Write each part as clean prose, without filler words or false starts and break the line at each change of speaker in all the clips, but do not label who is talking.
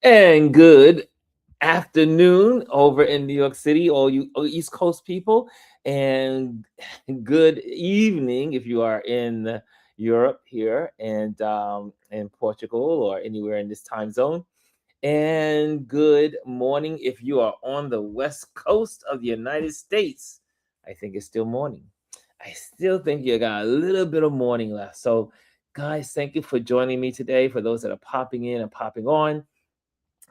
And good afternoon over in New York City, all East Coast people, and good evening if you are in Europe here and in Portugal or anywhere in this time zone. And good morning if you are on the West Coast of the United States. I think it's still morning. I still think you got a little bit of morning left. So, guys, thank you for joining me today. For those that are popping in and popping on,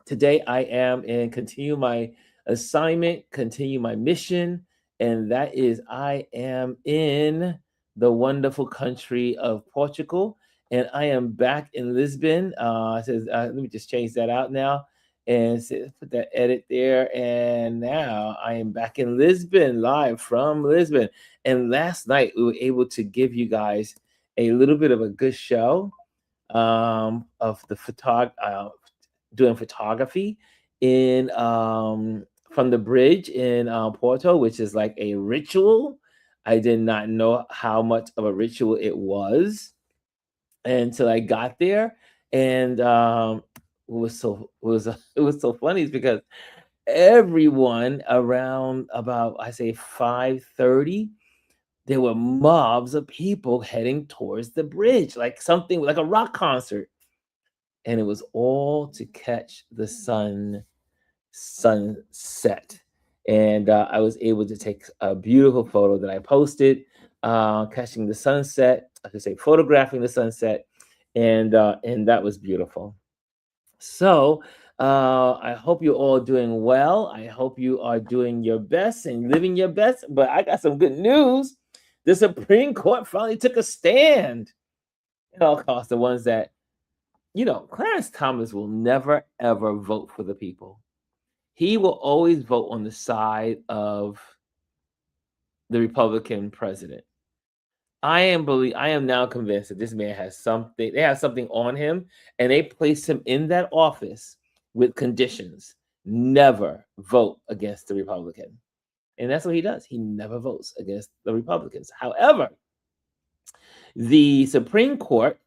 today I am and continue my assignment, continue my mission, and that is I am in the wonderful country of Portugal, and I am back in Lisbon. It says, let me just change that out now and put that edit there. And now I am back in Lisbon, live from Lisbon. And last night we were able to give you guys a little bit of a good show of the doing photography in from the bridge in Porto, which is like a ritual. I did not know how much of a ritual it was until I got there, and it was so funny is because everyone around about I say 5:30, there were mobs of people heading towards the bridge, like something like a rock concert, and it was all to catch the sunset. And I was able to take a beautiful photo that I posted, catching the sunset. I could say photographing the sunset, and that was beautiful. So I hope you're all doing well. I hope you are doing your best and living your best. But I got some good news. The Supreme Court finally took a stand. It all costs the ones that Clarence Thomas will never ever vote for the people. He will always vote on the side of the Republican president. I am now convinced that this man has something. They have something on him, and they place him in that office with conditions. Never vote against the Republican, and that's what he does. He never votes against the Republicans. However, the Supreme Court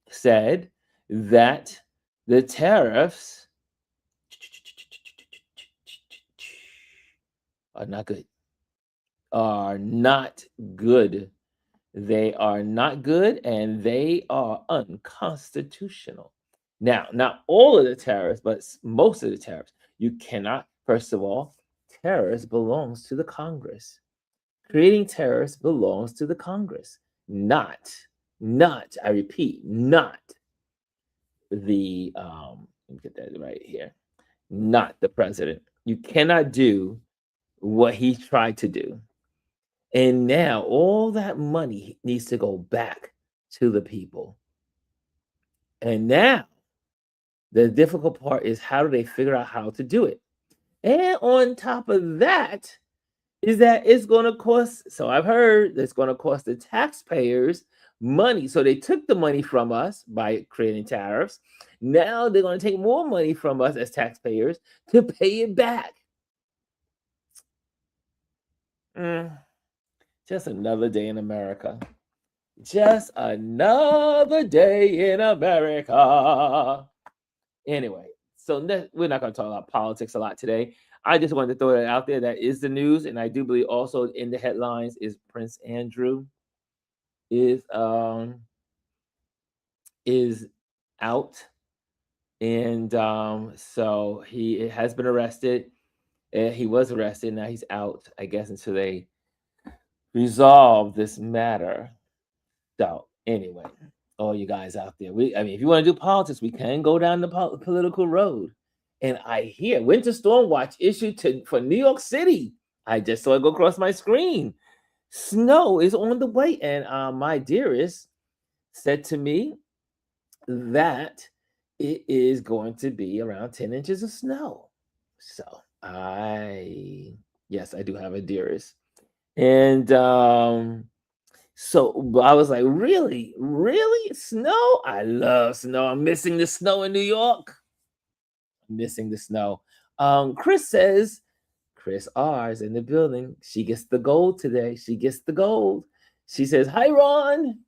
said that the tariffs are not good. Are not good. They are not good and they are unconstitutional. Now, not all of the tariffs, but most of the tariffs. You cannot, first of all, tariffs belongs to the Congress. Creating tariffs belongs to the Congress, not, I repeat, not the let me get that right here, not the president. You cannot do what he tried to do. And now all that money needs to go back to the people. And now the difficult part is how do they figure out how to do it? And on top of that is that it's going to cost, so I've heard it's going to cost the taxpayers money. So they took the money from us by creating tariffs. Now they're going to take more money from us as taxpayers to pay it back. Just another day in America. Just another day in America. Anyway, so we're not going to talk about politics a lot today. I just wanted to throw that out there. That is the news, and I do believe also in the headlines is Prince Andrew is out, and so he has been arrested. He was arrested. Now he's out, I guess, until they resolve this matter. So anyway, all you guys out there, if you want to do politics, we can go down the political road. And I hear winter storm watch issued for New York City. I just saw it go across my screen. Snow is on the way, and my dearest said to me that it is going to be around 10 inches of snow. So yes, I do have a dearest. And so I was like, really? Really? Snow? I love snow. I'm missing the snow in New York. I'm missing the snow. Chris says, Chris R is in the building. She gets the gold today. She gets the gold. She says, hi, Ron.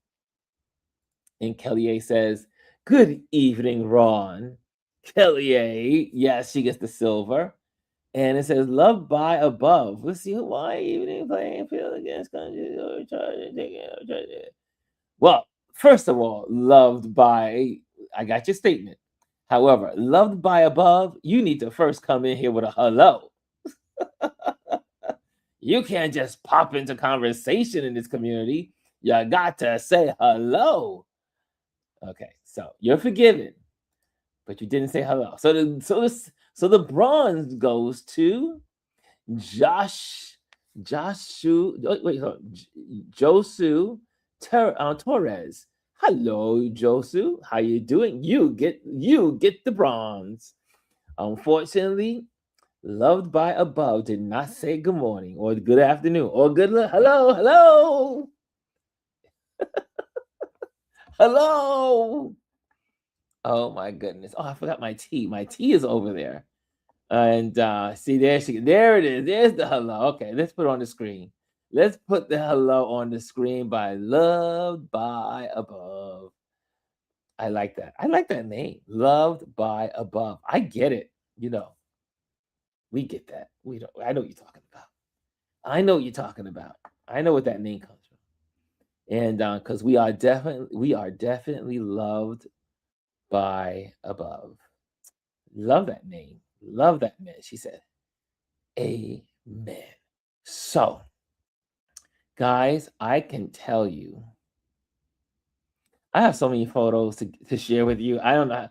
And Kelly A says, good evening, Ron. Pellier, yes, she gets the silver. And it says loved by above. Let's see why evening playing field against countries or well, first of all, loved by I got your statement. However, loved by above, you need to first come in here with a hello. You can't just pop into conversation in this community. You got to say hello. Okay, so you're forgiven, but you didn't say hello. So the bronze goes to Joshua, wait, hold on, Josu Torres. Hello, Josu. How you doing? You get the bronze. Unfortunately, loved by above did not say good morning or good afternoon or hello, hello. Oh my goodness. Oh, I forgot my tea. My tea is over there. And see, there it is. There's the hello. Okay, let's put it on the screen. Let's put the hello on the screen by Loved by Above. I like that. I like that name. Loved by Above. I get it. We get that. We don't. I know what you're talking about. I know what you're talking about. I know what that name comes from. And because we are definitely loved by above. Love that name. Love that man. She said, Amen. So, guys, I can tell you, I have so many photos to share with you. I don't know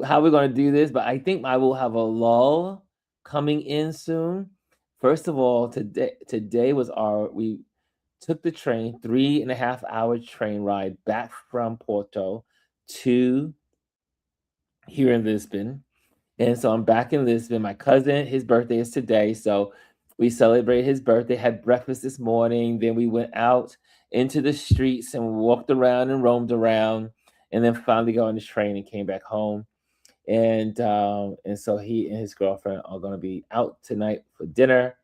how we're going to do this, but I think I will have a lull coming in soon. First of all, today we took the train, 3.5 hour train ride back from Porto to here in Lisbon. And so I'm back in Lisbon. My cousin, his birthday is today. So we celebrated his birthday, had breakfast this morning. Then we went out into the streets and walked around and roamed around. And then finally got on the train and came back home. And so he and his girlfriend are going to be out tonight for dinner.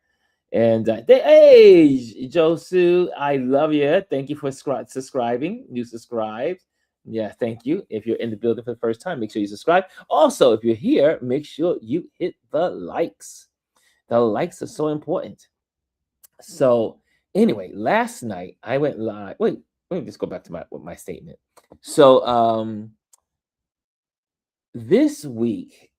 And hey, Josu, I love you. Thank you for subscribing. You subscribed. Yeah, thank you. If you're in the building for the first time, make sure you subscribe. Also, if you're here, make sure you hit the likes. The likes are so important. So, anyway, last night I went live. Wait, let me just go back to my statement. So, this week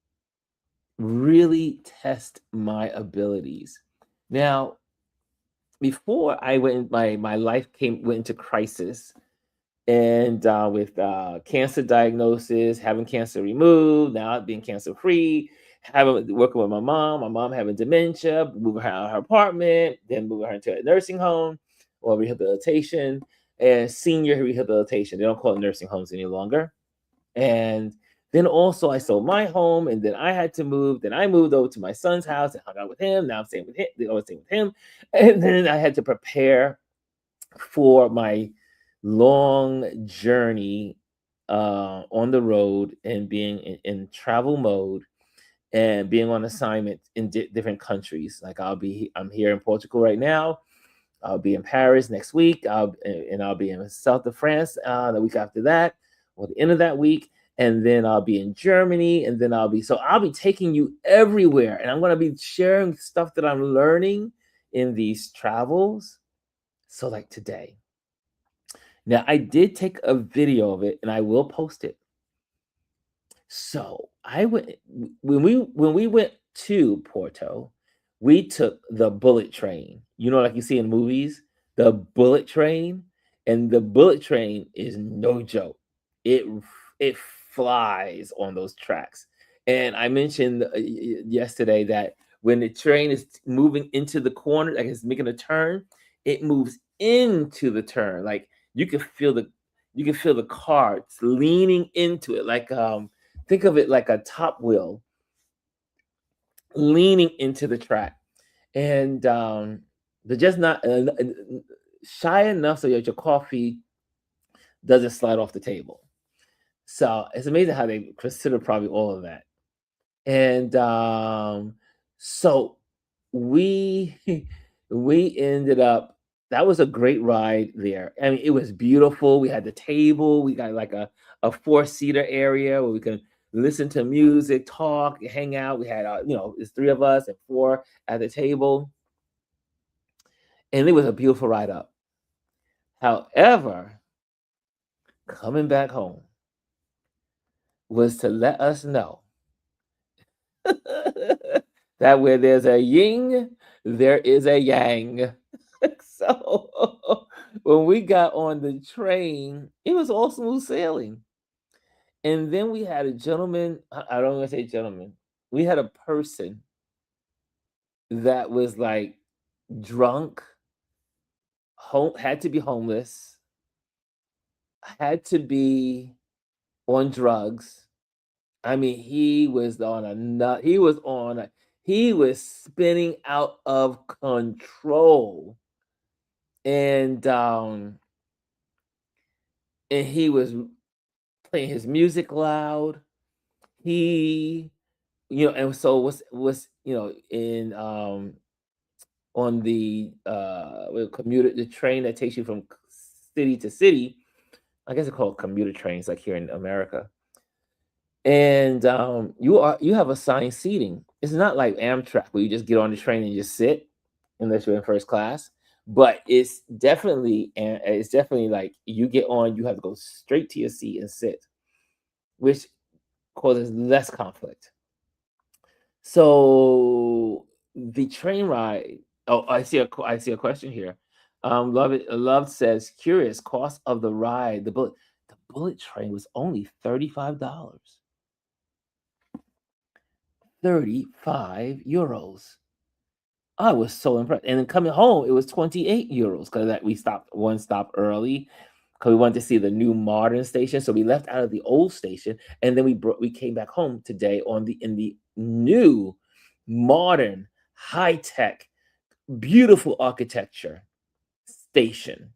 really test my abilities. Now, before I went, my life went into crisis, and with cancer diagnosis, having cancer removed, now being cancer free, working with my mom having dementia, moving her out of her apartment, then moving her into a nursing home or rehabilitation and senior rehabilitation. They don't call it nursing homes any longer. And then also I sold my home, and then I had to move. Then I moved over to my son's house and hung out with him. Now I'm staying with him. I was staying with him, and then I had to prepare for my long journey on the road and being in travel mode and being on assignment in different countries. Like I'm here in Portugal right now. I'll be in Paris next week. I'll be in south of France the week after that, or the end of that week, and then I'll be in Germany, and then I'll be taking you everywhere, and I'm going to be sharing stuff that I'm learning in these travels. So like today. Now, I did take a video of it, and I will post it. So when we went to Porto, we took the bullet train. Like you see in movies, the bullet train, and the bullet train is no joke. It flies on those tracks. And I mentioned yesterday that when the train is moving into the corner, like it's making a turn, it moves into the turn. Like you can feel the car leaning into it. Like think of it like a top wheel leaning into the track, and they're just not shy enough so that your coffee doesn't slide off the table. So it's amazing how they consider probably all of that. And so we we ended up that was a great ride there. I mean, it was beautiful. We had the table. We got like a four-seater area where we can listen to music, talk, hang out. We had, it's three of us and four at the table, and it was a beautiful ride up. However, coming back home was to let us know that where there's a yin, there is a yang. So when we got on the train, it was all smooth sailing. And then we had a gentleman, I don't want to say gentleman, we had a person that was like drunk, had to be homeless, had to be on drugs. I mean, he was on a nut. He was spinning out of control. And he was playing his music loud. He, and so was in on the the train that takes you from city to city. I guess it's called commuter trains, like here in America. And you have assigned seating. It's not like Amtrak where you just get on the train and just sit unless you're in first class. But it's definitely like you get on, you have to go straight to your seat and sit, which causes less conflict. So the train ride. Oh, I see a question here. Love says, curious cost of the ride. The bullet train was only $35. €35. I was so impressed. And then coming home, it was €28 because that we stopped one stop early because we wanted to see the new modern station. So we left out of the old station, and then we came back home today in the new, modern, high tech, beautiful architecture station.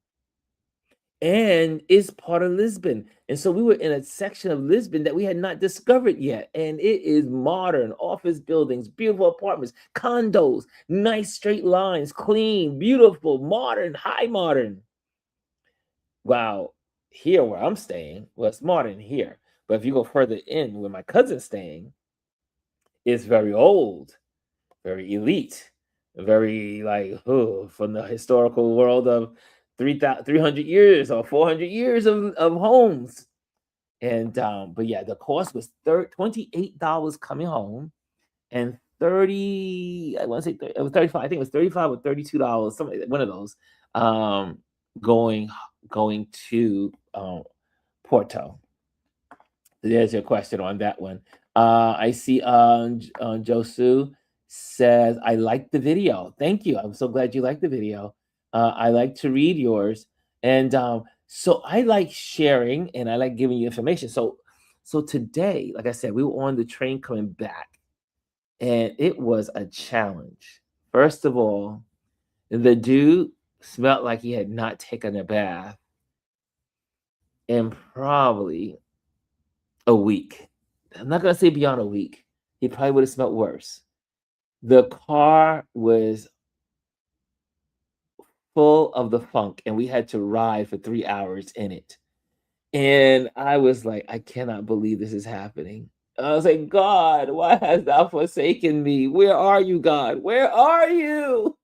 And it's part of Lisbon. And so we were in a section of Lisbon that we had not discovered yet. And it is modern office buildings, beautiful apartments, condos, nice straight lines, clean, beautiful, modern, high modern. Wow. Here where I'm staying, well, it's modern here. But if you go further in where my cousin's staying, it's very old, very elite, very like from the historical world of 300 years or 400 years of homes. And but yeah, the cost was $28 coming home, and 30, I want to say it was 35. I think it was 35 or $32, something like one of those, um going to Porto. There's your question on that one. I see Josu says, I like the video. Thank you. I'm so glad you like the video. I like to read yours. And so I like sharing and I like giving you information. So today, like I said, we were on the train coming back, and it was a challenge. First of all, the dude smelled like he had not taken a bath in probably a week. I'm not gonna say beyond a week. He probably would have smelled worse. The car was full of the funk, and we had to ride for 3 hours in it. And I was like, I cannot believe this is happening. I was like, God, why hast thou forsaken me? Where are you, God? Where are you?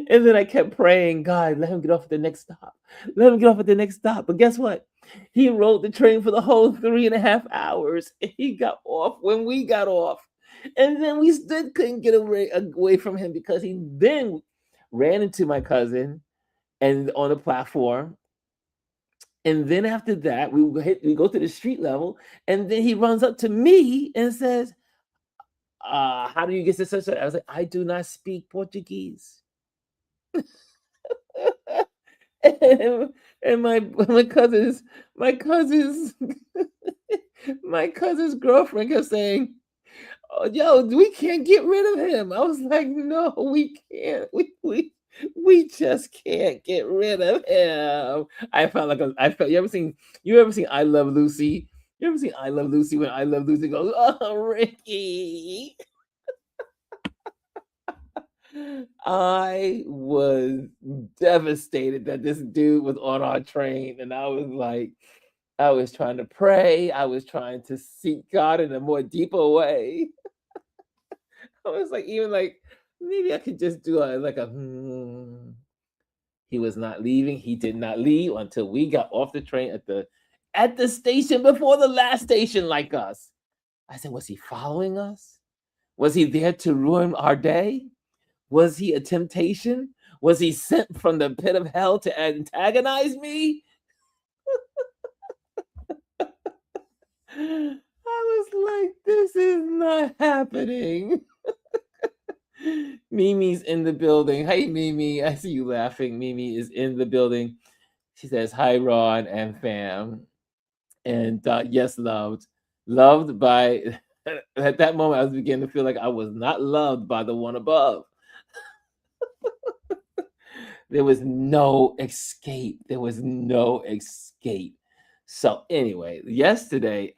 And then I kept praying, God, let him get off at the next stop. Let him get off at the next stop. But guess what? He rode the train for the whole 3.5 hours. And he got off when we got off. And then we still couldn't get away from him because he then ran into my cousin and on the platform. And then after that, we go to the street level, and then he runs up to me and says, how do you get to such a? I was like, I do not speak Portuguese. and my cousin's my cousin's my cousin's girlfriend kept saying, "Oh, yo, we can't get rid of him." I was like, "No, we can't. We just can't get rid of him." I felt like I felt. You ever seen I Love Lucy? You ever seen I Love Lucy when I Love Lucy goes, "Oh, Ricky." I was devastated that this dude was on our train, and I was like, I was trying to pray. I was trying to seek God in a more deeper way. I was like, even like, maybe I could just do like a hmm. He was not leaving. He did not leave until we got off the train at the station before the last station, like us. I said, was he following us? Was he there to ruin our day? Was he a temptation? Was he sent from the pit of hell to antagonize me? I was like, this is not happening. Mimi's in the building. Hey, Mimi. I see you laughing. Mimi is in the building. She says, hi, Ron and fam. And yes, loved. Loved by, at that moment, I was beginning to feel like I was not loved by the one above. There was no escape. There was no escape. So anyway, yesterday,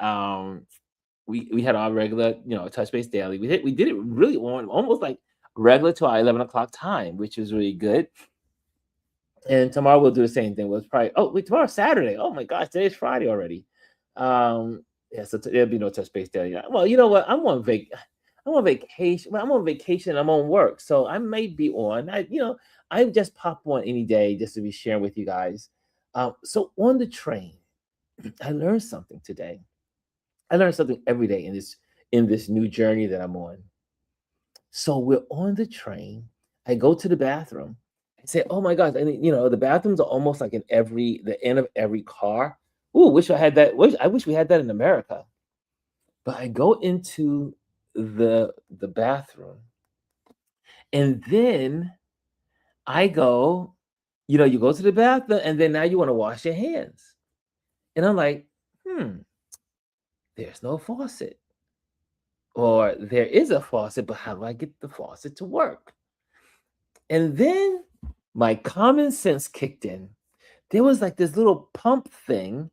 we had our regular, touch base daily. We did it really on almost like regular to our 11 o'clock time, which was really good. And tomorrow we'll do the same thing. We'll probably tomorrow's Saturday. Oh my gosh, today's Friday already. Yeah, so there'll be no touch base daily. Well, you know what? I'm on vacation. Well, I'm on vacation. I'm on work, so I may be on. I just pop on any day just to be sharing with you guys. So on the train, I learned something today. I learn something every day in this new journey that I'm on. So we're on the train. I go to the bathroom. I say, "Oh my gosh!" And the bathrooms are almost like in the end of every car. Ooh, wish I had that. I wish we had that in America. But I go into the bathroom, and then I go. You go to the bathroom, and then now you want to wash your hands, and I'm like, there's no faucet. Or there is a faucet, but how do I get the faucet to work? And then my common sense kicked in. There was like this little pump thing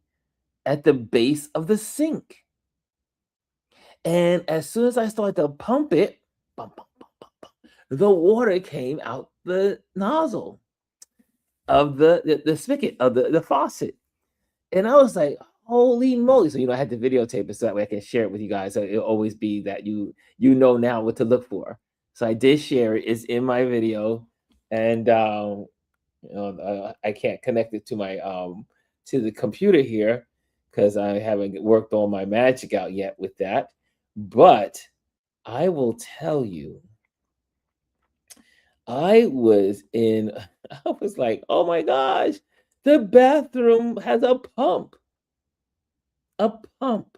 at the base of the sink. And as soon as I started to pump it, bump, bump, bump, bump, bump, the water came out the nozzle of the spigot of the faucet. And I was like, holy moly. So, I had to videotape it so that way I can share it with you guys. So it'll always be that you know now what to look for. So I did share it. It's in my video. And I can't connect it to my to the computer here because I haven't worked on my magic out yet with that. But I will tell you, I was like, oh my gosh, the bathroom has a pump. A pump.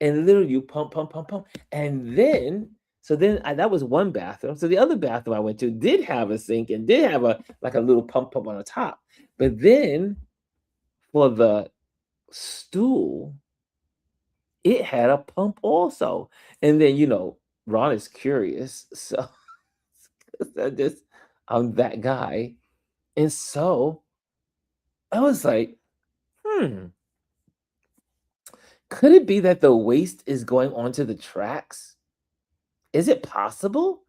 And literally you pump, pump, pump, pump. And then, that was one bathroom. So the other bathroom I went to did have a sink and did have a little pump on the top. But then for the stool, it had a pump also. And then, Ron is curious. So I'm that guy. And so I was like, could it be that the waste is going onto the tracks? Is it possible?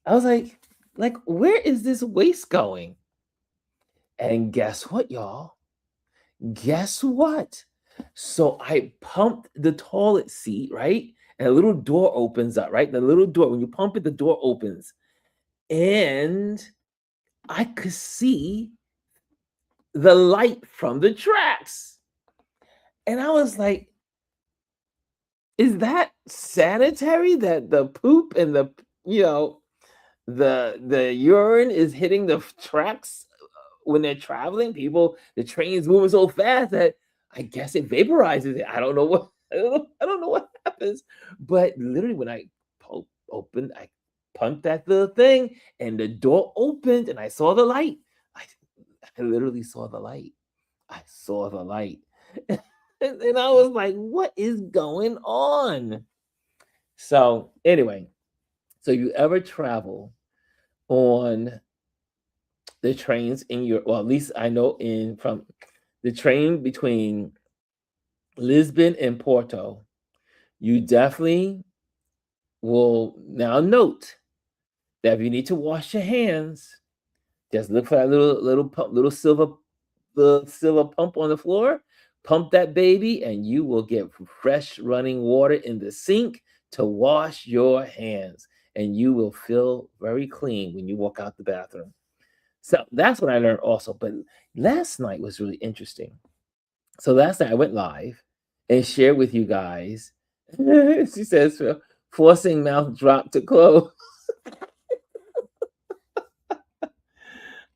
I was like, where is this waste going? And guess what, y'all? Guess what? So I pumped the toilet seat, right? And a little door opens up, right? The little door, when you pump it, the door opens. And I could see the light from the tracks. And I was like, is that sanitary that the poop and the the urine is hitting the tracks when they're traveling? The train's moving so fast that I guess it vaporizes it. I don't know what I don't know what happens. But literally when I I pumped that little thing and the door opened and I saw the light. I literally saw the light. I saw the light. And I was like, what is going on? So anyway, so you ever travel on the trains in Europe? Well, at least I know from the train between Lisbon and Porto, you definitely will now note that if you need to wash your hands, just look for that little pump, the silver pump on the floor. Pump that baby, and you will get fresh running water in the sink to wash your hands, and you will feel very clean when you walk out the bathroom. So that's what I learned also. But last night was really interesting. So last night I went live and shared with you guys. She says, forcing mouth drop to close.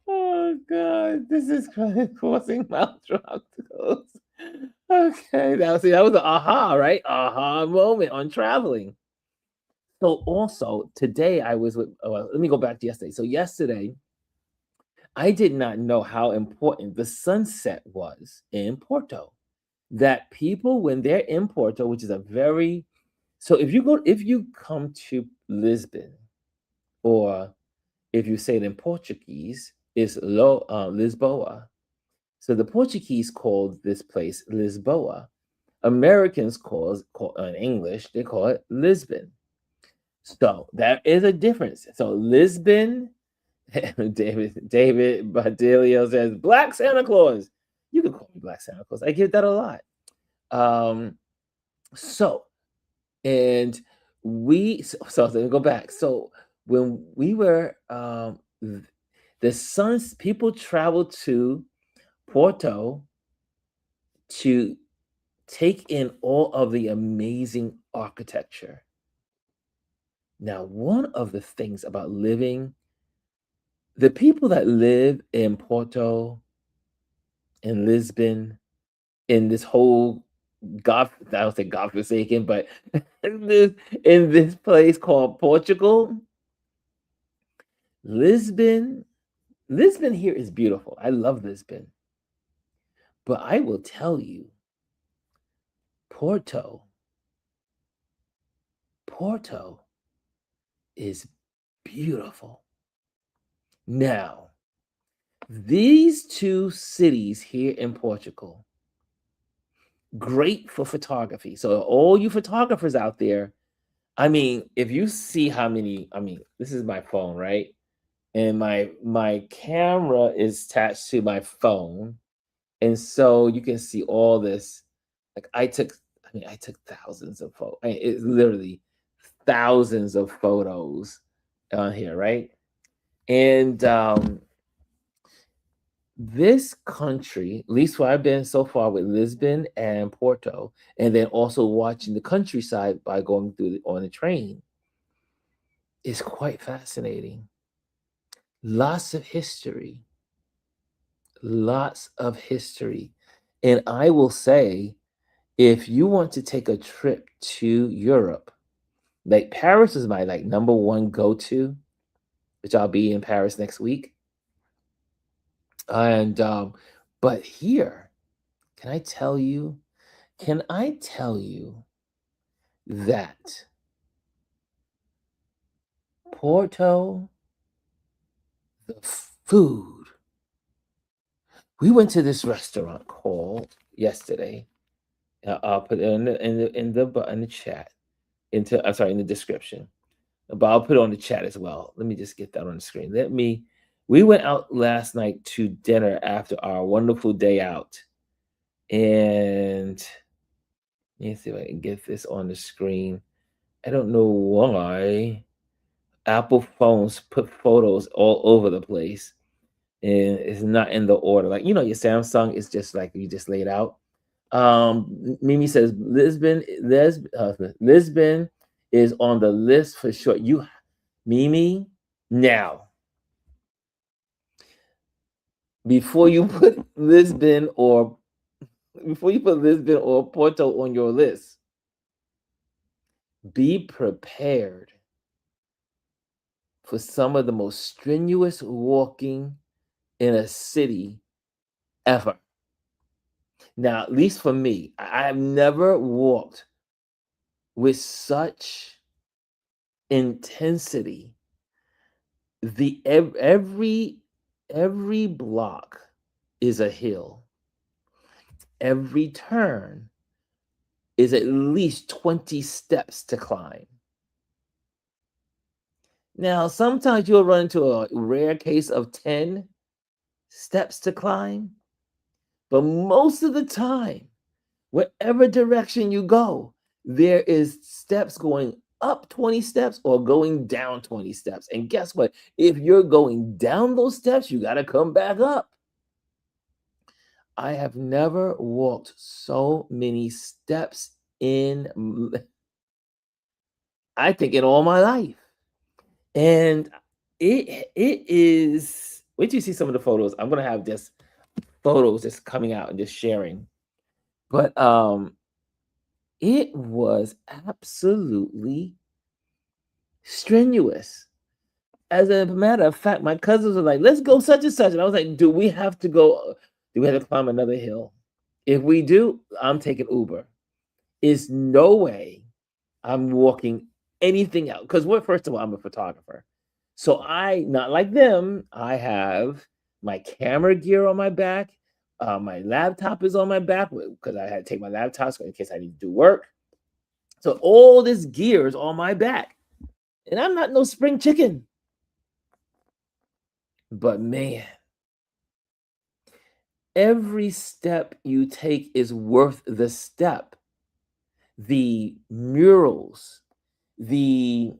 Oh God, this is forcing mouth drop to close. Okay, that was an aha, right? Aha moment on traveling. So also today I was with. Well, let me go back to yesterday. So yesterday I did not know how important the sunset was in Porto. That people, when they're in Porto, which is a very so if you come to Lisbon, or if you say it in Portuguese, is Lisboa. So the Portuguese called this place Lisboa. Americans call in English, they call it Lisbon. So there is a difference. So Lisbon, David Badilio says, Black Santa Claus. You can call me Black Santa Claus. I get that a lot. So, and so let me go back. So when we were, the sons, people traveled to Porto to take in all of the amazing architecture. Now, one of the things about the people that live in Porto, in Lisbon, in this whole I don't say godforsaken, but in this place called Portugal, Lisbon, Lisbon here is beautiful. I love Lisbon. But I will tell you, Porto is beautiful. Now, these two cities here in Portugal, great for photography. So all you photographers out there, I mean, if you see how many, I mean, this is my phone, right? And my camera is attached to my phone. And so you can see all this. Like I took thousands of photos. It's literally thousands of photos on here, right? And this country, at least where I've been so far with Lisbon and Porto, and then also watching the countryside by going through on the train, is quite fascinating. Lots of history. Lots of history. And I will say, if you want to take a trip to Europe, like Paris is my like number one go-to, which I'll be in Paris next week. And but here, can I tell you that Porto, the food. We went to this restaurant called yesterday. I'll put it in the chat. I'm sorry, in the description. But I'll put it on the chat as well. Let me just get that on the screen. We went out last night to dinner after our wonderful day out. And let me see if I can get this on the screen. I don't know why Apple phones put photos all over the place. And it's not in the order. Like, your Samsung is just like you just laid out. Mimi says Lisbon is on the list for sure. Mimi, now before you put Lisbon or Porto on your list, be prepared for some of the most strenuous walking in a city ever. Now, at least for me, I've never walked with such intensity. Every block is a hill. Every turn is at least 20 steps to climb. Now, sometimes you'll run into a rare case of 10 steps to climb, but most of the time, Whatever direction you go, there is steps going up 20 steps or going down 20 steps. And guess what? If you're going down those steps, you got to come back up. I have never walked so many steps I think in all my life. And it is, wait till you see some of the photos. I'm gonna have just photos just coming out and just sharing. But it was absolutely strenuous. As a matter of fact, my cousins were like, let's go such and such. And I was like, do we have to go? Do we have to climb another hill? If we do, I'm taking Uber. Is no way I'm walking anything out. Because first of all, I'm a photographer. So not like them, I have my camera gear on my back. My laptop is on my back because I had to take my laptop in case I need to do work. So all this gear is on my back. And I'm not no spring chicken. But man, every step you take is worth the step. The murals, the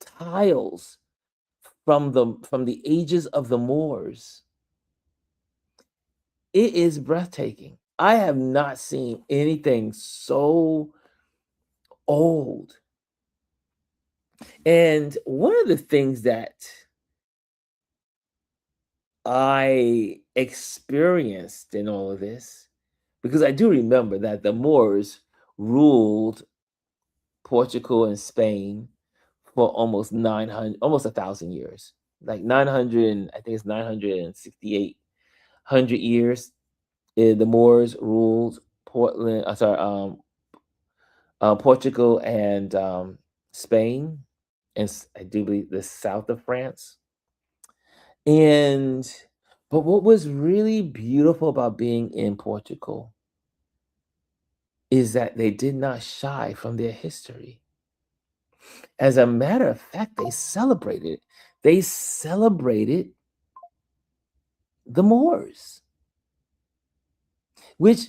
tiles from the ages of the Moors. It is breathtaking. I have not seen anything so old. And one of the things that I experienced in all of this, because I do remember that the Moors ruled Portugal and Spain for almost 1,000 years. Like 900, I think it's 968 years. The Moors ruled Portugal and Spain, and I do believe the south of France. But what was really beautiful about being in Portugal is that they did not shy from their history. As a matter of fact, they celebrated. They celebrated the Moors, which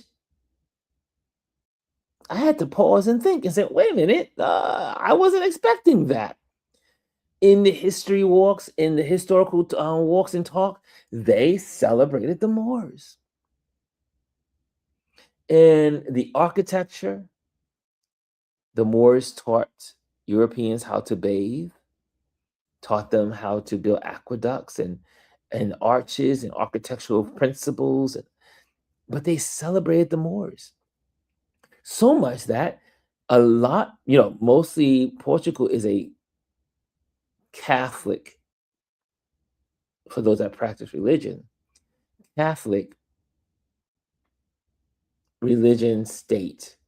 I had to pause and think and say, wait a minute, I wasn't expecting that. In the history walks, in the historical walks and talk, they celebrated the Moors. In the architecture, the Moors taught Europeans how to bathe, taught them how to build aqueducts and arches and architectural principles, but they celebrated the Moors. So much that a lot, mostly Portugal is a Catholic, for those that practice religion, Catholic religion state,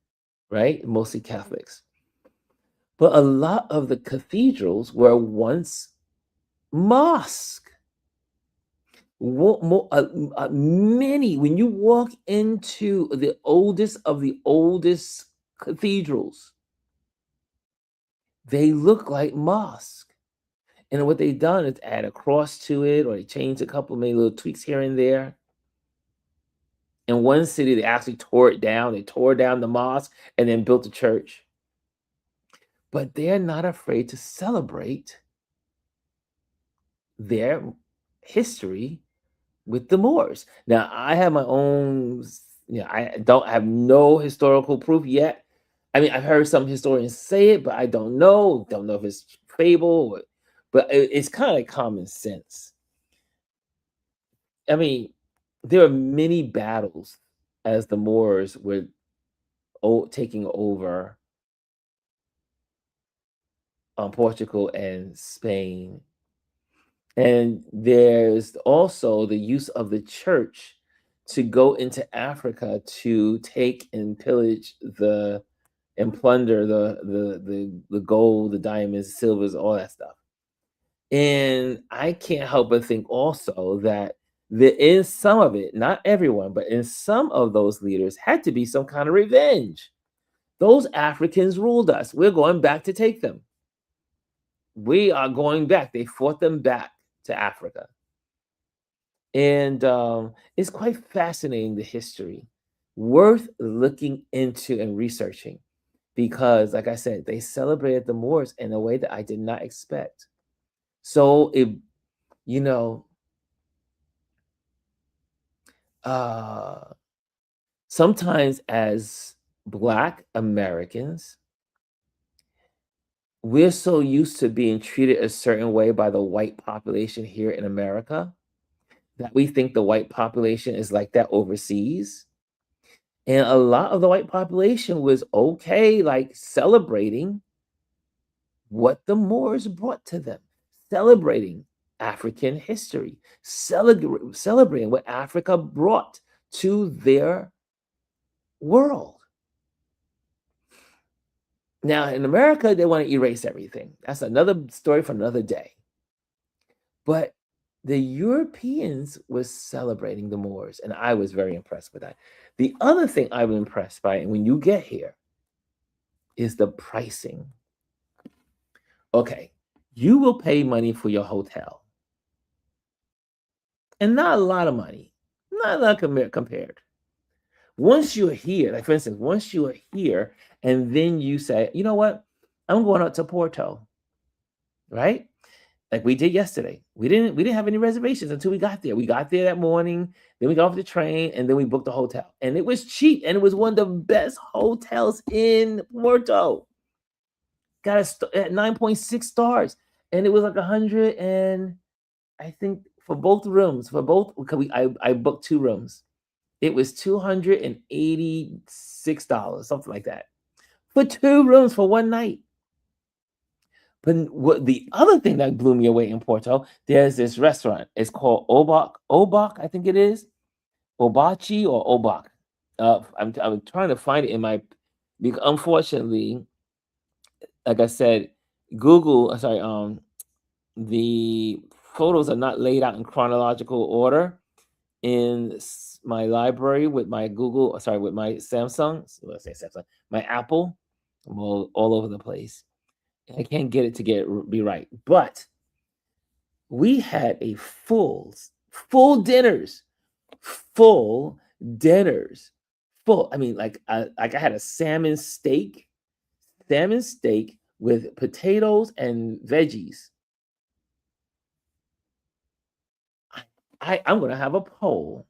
right? Mostly Catholics. But a lot of the cathedrals were once mosque. Many, when you walk into the oldest of the oldest cathedrals, they look like mosque. And what they've done is add a cross to it, or they changed a couple, maybe little tweaks here and there. In one city, they actually tore it down. They tore down the mosque and then built a church. But they're not afraid to celebrate their history with the Moors. Now, I have my own, I don't have no historical proof yet. I mean, I've heard some historians say it, but I don't know. Don't know if it's fable, but it's kind of like common sense. I mean, there are many battles as the Moors were taking over Portugal and Spain. And there's also the use of the church to go into Africa to take and pillage and plunder the gold, the diamonds, silvers, all that stuff. And I can't help but think also that there is some of it, not everyone, but in some of those leaders had to be some kind of revenge. Those Africans ruled us. We're going back to take them. We are going back. They fought them back to Africa. And it's quite fascinating, the history worth looking into and researching because, like I said, they celebrated the Moors in a way that I did not expect. So it, you know, uh, sometimes as Black Americans, we're so used to being treated a certain way by the white population here in America that we think the white population is like that overseas. And a lot of the white population was okay, like celebrating what the Moors brought to them, celebrating African history, celebrating what Africa brought to their world. Now, in America, they want to erase everything. That's another story for another day. But the Europeans was celebrating the Moors, and I was very impressed with that. The other thing I was impressed by, and when you get here, is the pricing. Okay, you will pay money for your hotel, and not a lot of money, not a lot compared. Once you're here, like for instance, once you are here, and then you say, you know what, I'm going out to Porto, right? Like we did yesterday. We didn't have any reservations until we got there. We got there that morning, then we got off the train, and then we booked the hotel. And it was cheap, and it was one of the best hotels in Porto. Got at 9.6 stars, and it was like 100 and I think for both rooms, for both because I booked 2 rooms. It was $286, something like that, for 2 rooms for one night. But what the other thing that blew me away in Porto, there's this restaurant. It's called Obak. Obak, I think it is. Obachi or Obak. I'm trying to find it in my because unfortunately, like I said, Google, sorry, the photos are not laid out in chronological order in my library with my Google, sorry, with my Samsung. Let's say Samsung, my Apple. I'm all over the place. I can't get it to be right. But we had a full dinners, full dinners, full. I mean, like I had a salmon steak with potatoes and veggies. I'm gonna have a poll.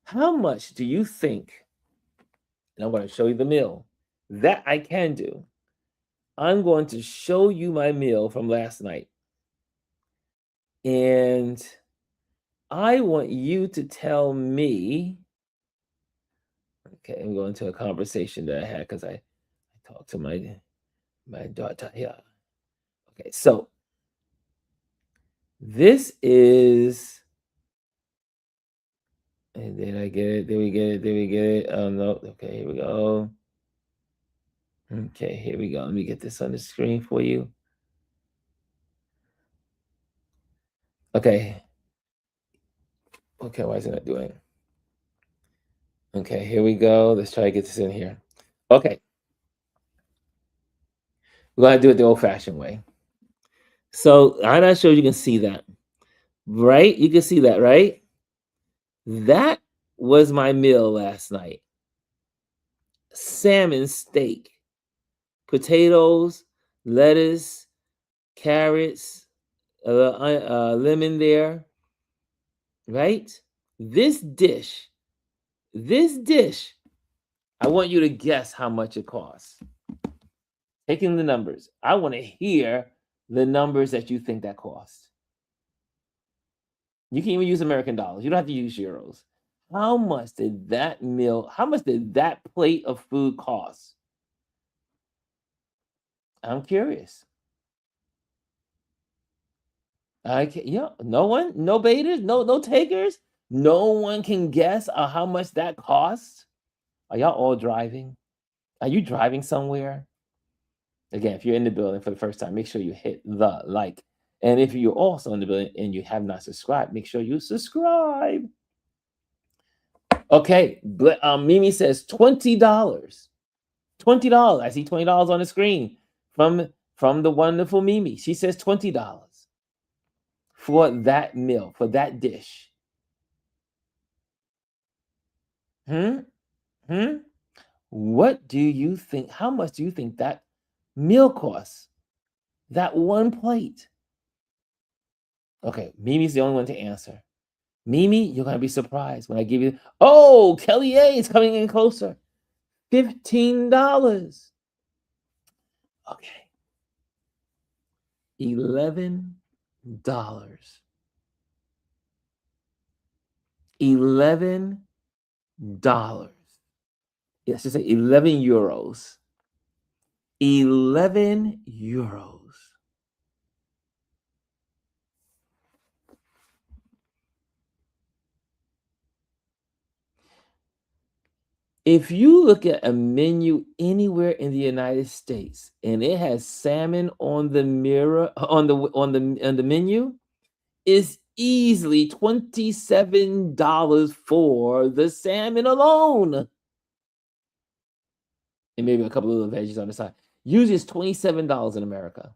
How much do you think? And I'm gonna show you the meal that I can do. I'm going to show you my meal from last night. And I want you to tell me. Okay, I'm going to a conversation that I had because I talked to my daughter. Yeah. Okay, so this is. And did I get it? Did we get it? Did we get it? Oh no. Okay, here we go. Okay, here we go. Let me get this on the screen for you. Okay. Okay, why is it not doing? Okay, here we go. Let's try to get this in here. Okay. We're gonna do it the old-fashioned way. So I'm not sure you can see that. Right? You can see that, right? That was my meal last night. Salmon steak, potatoes, lettuce, carrots, lemon there, right? This dish, I want you to guess how much it costs. Taking the numbers. I want to hear the numbers that you think that cost. You can even use American dollars. You don't have to use euros. How much did that plate of food cost? I'm curious. No baiters, no takers. No one can guess how much that costs. Are y'all all driving? Are you driving somewhere? Again, if you're in the building for the first time, make sure you hit the like. And if you're also in the building and you have not subscribed, make sure you subscribe. Okay, but Mimi says $20. $20. I see $20 on the screen from the wonderful Mimi. She says $20 for that meal, for that dish. Hmm? Hmm? What do you think? How much do you think that meal costs? That one plate. Okay, Mimi's the only one to answer. Mimi, you're gonna be surprised when I give you. Oh, Kelly A is coming in closer. $15. Okay, $11. $11. Yes, just say 11 euros. 11 euros. If you look at a menu anywhere in the United States and it has salmon on the mirror on the menu, it's easily $27 for the salmon alone. And maybe a couple of little veggies on the side. Usually it's $27 in America,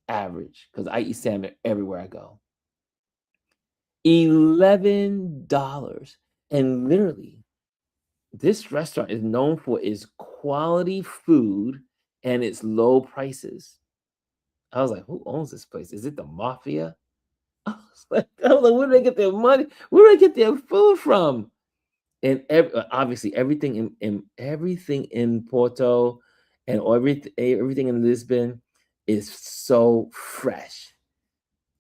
average, because I eat salmon everywhere I go. $11. And literally, this restaurant is known for its quality food and its low prices. I was like, who owns this place? Is it the mafia? I was like, where do they get their money? Where do they get their food from? And obviously, everything in Porto and everything in Lisbon is so fresh.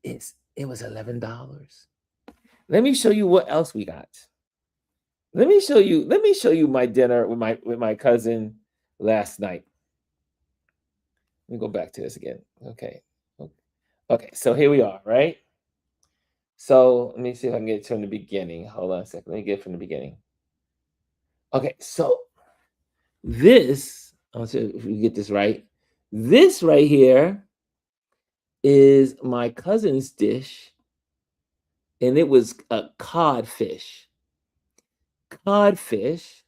It was $11. Let me show you what else we got. Let me show you my dinner with my cousin last night. Let me go back to this again. Okay. Okay, so here we are, right? So let me see if I can get it from the beginning. Hold on a second. Let me get it from the beginning. Okay, so this, I'll see if we get this right. This right here is my cousin's dish, and it was a codfish. Codfish,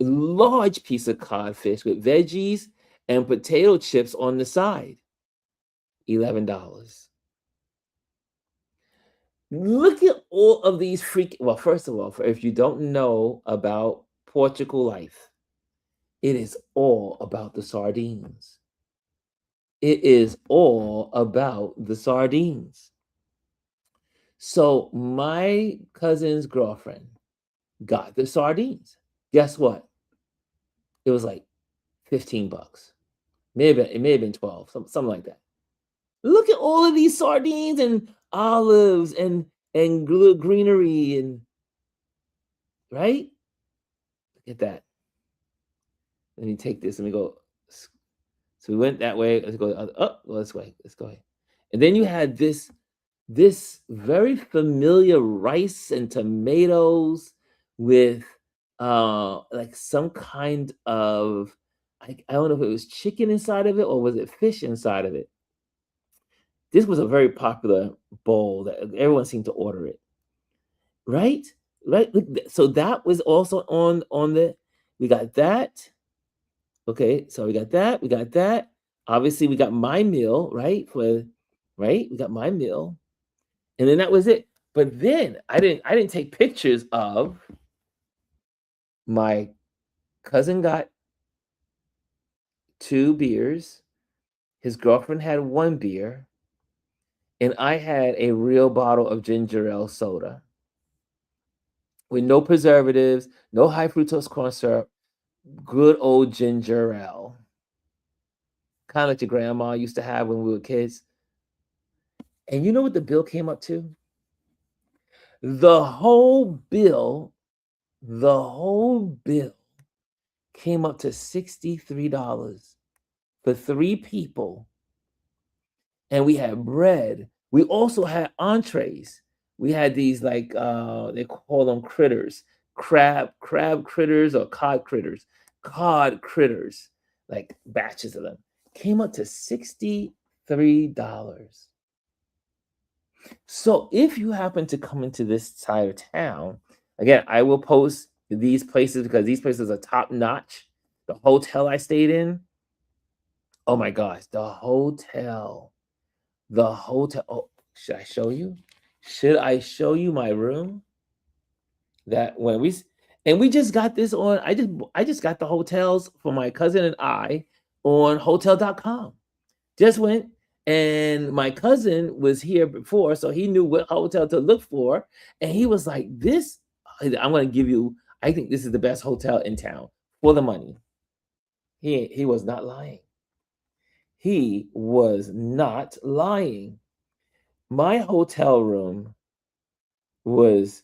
large piece of codfish with veggies and potato chips on the side. $11. Look at all of these well, first of all, if you don't know about Portugal life, it is all about the sardines. It is all about the sardines. So my cousin's girlfriend got the sardines. Guess what? It was like $15. It may have been 12, something like that. Look at all of these sardines and olives and greenery and right? Look at that. Let me take this. Let me go. So we went that way. Let's go. Go this way. Let's go ahead. And then you had this very familiar rice and tomatoes with like some kind of I don't know if it was chicken inside of it or was it fish inside of it. This was a very popular bowl that everyone seemed to order it. Right? Right? So that was also on the we got that. Okay, so we got that, we got that. Obviously, we got my meal, right? Right? We got my meal. And then that was it. But then I didn't take pictures of my cousin got 2 beers, his girlfriend had 1 beer, and I had a real bottle of ginger ale soda with no preservatives, no high fructose corn syrup, good old ginger ale. Kinda like your grandma used to have when we were kids. And you know what the bill came up to? The whole bill came up to $63 for 3 people, and we had bread. We also had entrees. We had these like, they call them critters, crab critters or cod critters. Cod critters, like batches of them. Came up to $63. So if you happen to come into this side of town, again, I will post these places because these places are top notch. The hotel I stayed in, oh my gosh, the hotel. Oh, should I show you? Should I show you my room? That when we And we just got this on. I just got the hotels for my cousin and I on hotel.com. Just went, and my cousin was here before, so he knew what hotel to look for. And he was like, "This, I'm going to give you. I think this is the best hotel in town for the money." He was not lying. He was not lying. My hotel room was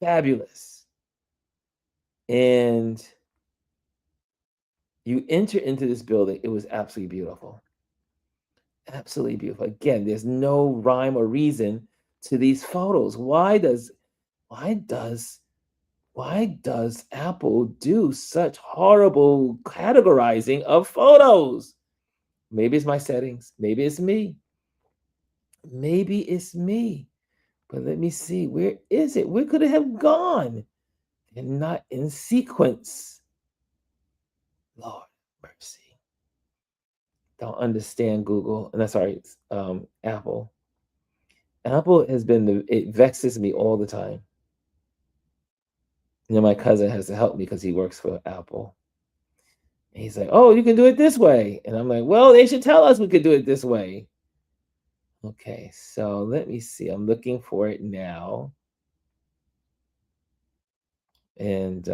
fabulous, and you enter into this building. It was absolutely beautiful. Absolutely beautiful. Again, there's no rhyme or reason to these photos. Why does why does Apple do such horrible categorizing of photos? Maybe it's my settings. Maybe it's me. Maybe it's me. But let me see. Where is it? Where could it have gone? And not in sequence. Lord mercy. Don't understand Google. And that's sorry, Apple. Apple has been it vexes me all the time. My cousin has to help me because he works for Apple. And he's like, "Oh, you can do it this way." And I'm like, "Well, they should tell us we could do it this way." Okay, so let me see. I'm looking for it now. And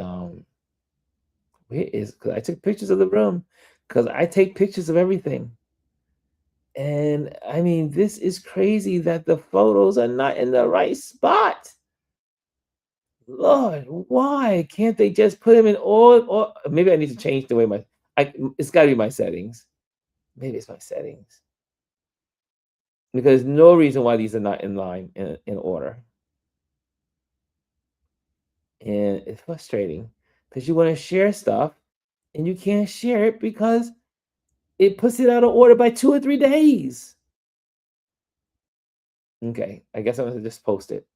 where is, because I took pictures of the room, because I take pictures of everything. And I mean, this is crazy that the photos are not in the right spot. Lord, why can't they just put them in all? Or maybe I need to change the way it's got to be my settings. Maybe it's my settings. Because no reason why these are not in line in order. And it's frustrating because you want to share stuff and you can't share it because it puts it out of order by 2 or 3 days. Okay, I guess I'm gonna just post it.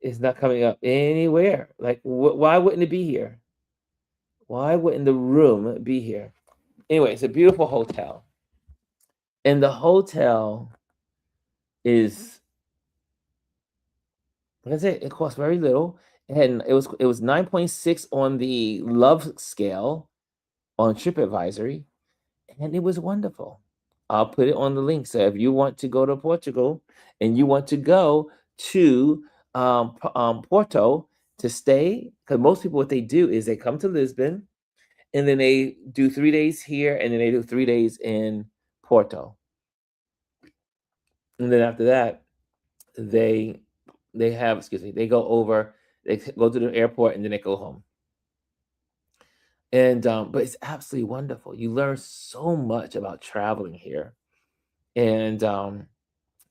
It's not coming up anywhere. Like, why wouldn't it be here? Why wouldn't the room be here? Anyway, it's a beautiful hotel. And the hotel is, like I said, it costs very little. And it was 9.6 on the love scale on TripAdvisory, and it was wonderful. I'll put it on the link. So if you want to go to Portugal and you want to go to Porto to stay, because most people, what they do is they come to Lisbon and then they do 3 days here and then they do 3 days in Porto. And then after that, they have, excuse me, they go to the airport and then they go home. And but it's absolutely wonderful. You learn so much about traveling here. And so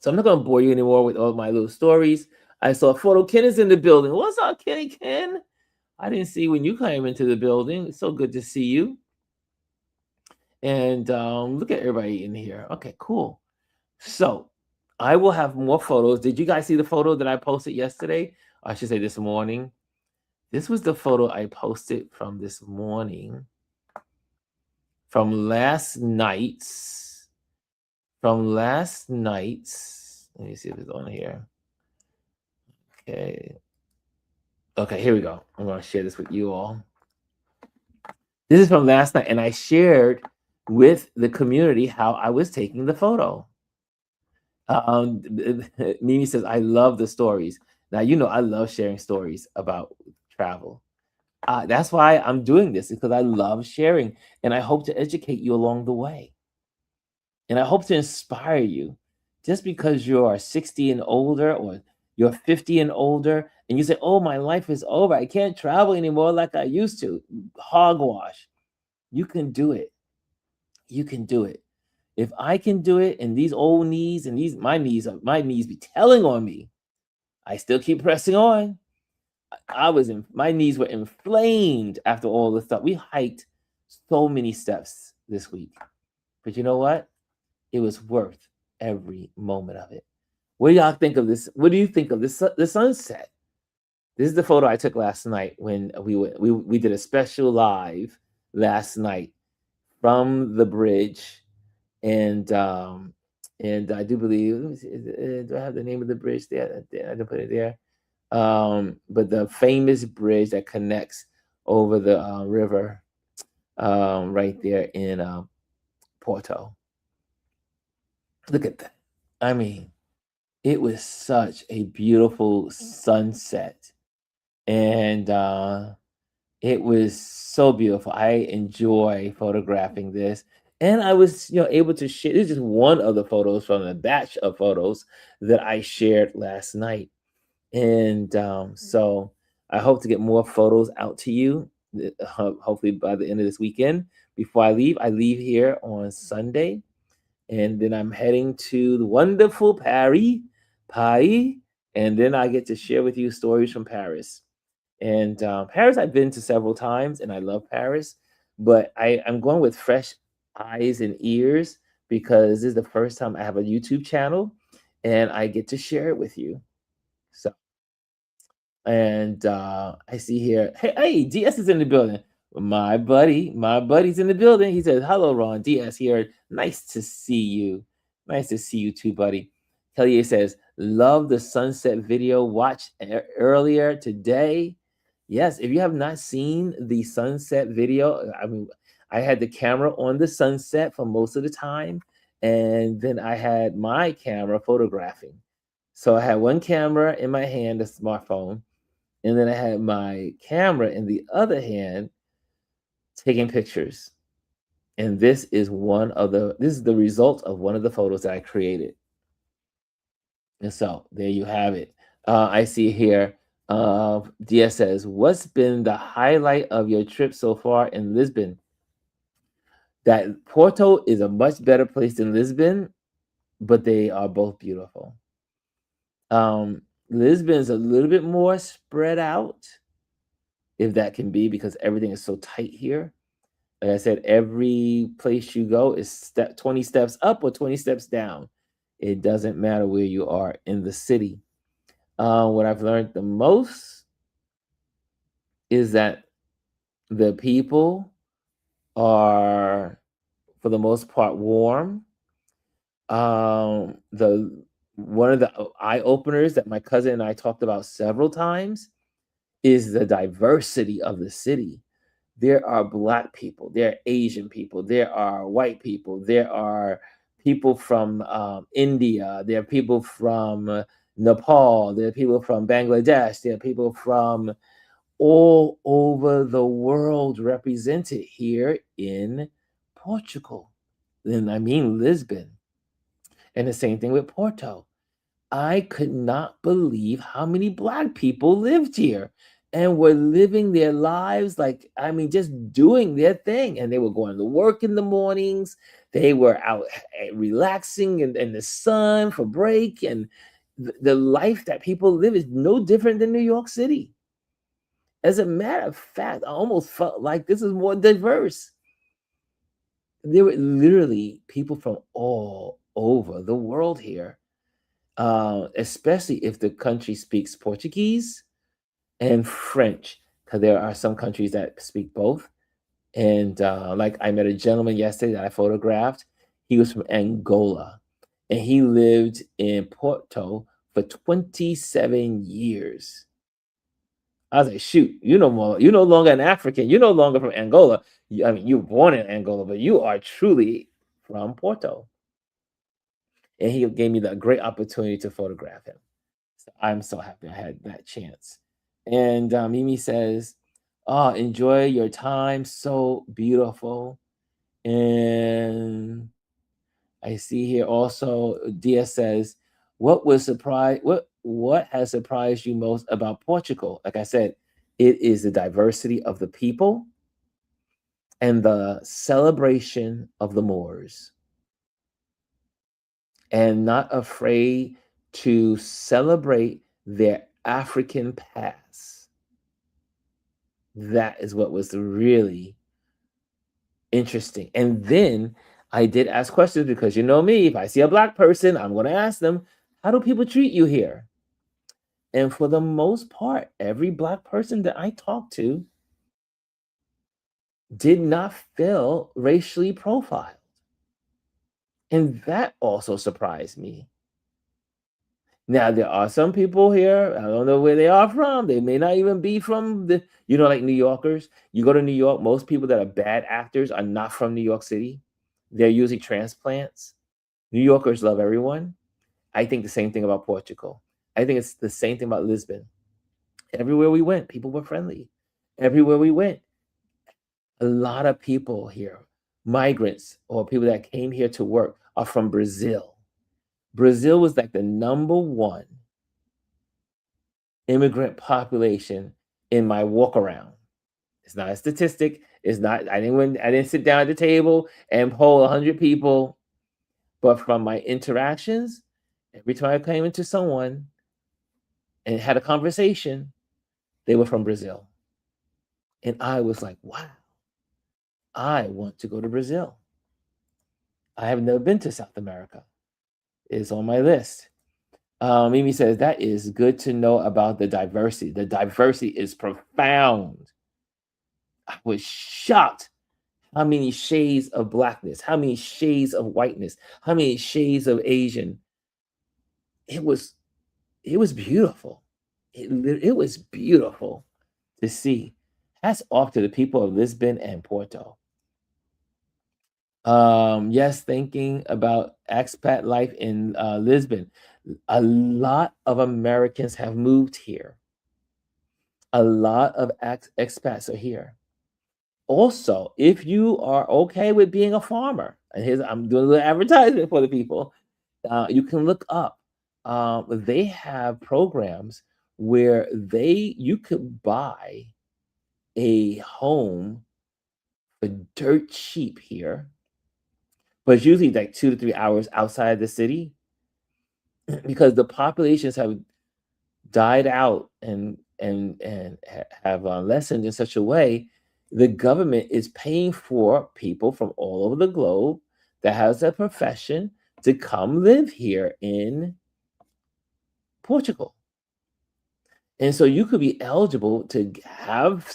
I'm not gonna bore you anymore with all my little stories. I saw Photo Ken is in the building. What's up, Kenny Ken? I didn't see when you came into the building. It's so good to see you. And look at everybody in here. Okay, cool. So I will have more photos. Did you guys see the photo that I posted yesterday? I should say this morning. This was the photo I posted from this morning. From last night's. Let me see if it's on here. Okay, here we go. I'm going to share this with you all. This is from last night, and I shared with the community how I was taking the photo. Mimi says, "I love the stories." Now, I love sharing stories about travel. That's why I'm doing this, because I love sharing, and I hope to educate you along the way. And I hope to inspire you. Just because you are 60 and older, or you're 50 and older, and you say, "Oh, my life is over. I can't travel anymore like I used to." Hogwash. You can do it. You can do it. If I can do it, and these old knees and my knees be telling on me, I still keep pressing on. My knees were inflamed after all the stuff. We hiked so many steps this week. But you know what? It was worth every moment of it. What do y'all think of this? What do you think of this? The sunset. This is the photo I took last night when we did a special live last night from the bridge, and And I do believe, let me see, do I have the name of the bridge there? I didn't put it there. But the famous bridge that connects over the river right there in Porto. Look at that. I mean, it was such a beautiful sunset. And it was so beautiful. I enjoy photographing this. And I was, able to share. This is just one of the photos from a batch of photos that I shared last night. And so I hope to get more photos out to you, hopefully by the end of this weekend. Before I leave here on Sunday, and then I'm heading to the wonderful Paris, and then I get to share with you stories from Paris. And Paris, I've been to several times, and I love Paris, but I'm going with fresh eyes and ears because this is the first time I have a YouTube channel, and I get to share it with you. So, and I see here, hey, DS is in the building. My buddy's in the building. He says, "Hello, Ron. DS here. Nice to see you. Nice to see you too, buddy." Hellier says, "Love the sunset video. Watched earlier today." Yes, if you have not seen the sunset video, I mean, I had the camera on the sunset for most of the time, and then I had my camera photographing. So I had one camera in my hand, a smartphone, and then I had my camera in the other hand taking pictures. And this is the result of one of the photos that I created. And so there you have it. I see here, DS says, "What's been the highlight of your trip so far in Lisbon?" That Porto is a much better place than Lisbon, but they are both beautiful. Lisbon is a little bit more spread out, if that can be, because everything is so tight here. Like I said, every place you go is 20 steps up or 20 steps down. It doesn't matter where you are in the city. What I've learned the most is that the people are, for the most part, warm. The One of the eye openers that my cousin and I talked about several times is the diversity of the city. There are Black people, there are Asian people, there are white people, there are people from India, there are people from Nepal, there are people from Bangladesh, there are people from all over the world represented here in Portugal. And I mean Lisbon. And the same thing with Porto. I could not believe how many Black people lived here and were living their lives like, I mean, just doing their thing. And they were going to work in the mornings. They were out relaxing in the sun for break. And the life that people live is no different than New York City. As a matter of fact, I almost felt like this is more diverse. There were literally people from all over the world here, especially if the country speaks Portuguese and French, because there are some countries that speak both. And like I met a gentleman yesterday that I photographed. He was from Angola, and he lived in Porto for 27 years. I was like, shoot, you're no longer an African. You're no longer from Angola. I mean, you were born in Angola, but you are truly from Porto. And he gave me the great opportunity to photograph him. So I'm so happy I had that chance. And Mimi says, "Oh, enjoy your time. So beautiful." And I see here also, Dia says, what has surprised you most about Portugal?" Like I said, it is the diversity of the people and the celebration of the Moors, and not afraid to celebrate their African past. That is what was really interesting. And then I did ask questions because you know me, if I see a Black person, I'm going to ask them, "How do people treat you here?" And for the most part, every Black person that I talked to did not feel racially profiled. And that also surprised me. Now, there are some people here, I don't know where they are from. They may not even be from like New Yorkers. You go to New York, most people that are bad actors are not from New York City. They're usually transplants. New Yorkers love everyone. I think the same thing about Portugal. I think it's the same thing about Lisbon. Everywhere we went, people were friendly. Everywhere we went, a lot of people here, migrants or people that came here to work, are from Brazil. Brazil was like the number one immigrant population in my walk around. It's not a statistic. It's not. I didn't sit down at the table and poll 100 people, but from my interactions, every time I came into someone and had a conversation, they were from Brazil, and I was like, wow, I want to go to Brazil. I have never been to South America. It's on my list. Mimi says that is good to know about the diversity. The diversity is profound. I was shocked how many shades of blackness, how many shades of whiteness, how many shades of Asian. It was beautiful. It was beautiful to see. Hats off to the people of Lisbon and Porto. Yes, thinking about expat life in Lisbon. A lot of Americans have moved here. A lot of expats are here. Also, if you are okay with being a farmer, and I'm doing a little advertisement for the people, you can look up. They have programs where you could buy a home for dirt cheap here, but it's usually like 2 to 3 hours outside the city because the populations have died out and have lessened in such a way. The government is paying for people from all over the globe that has a profession to come live here in Portugal. And so you could be eligible to have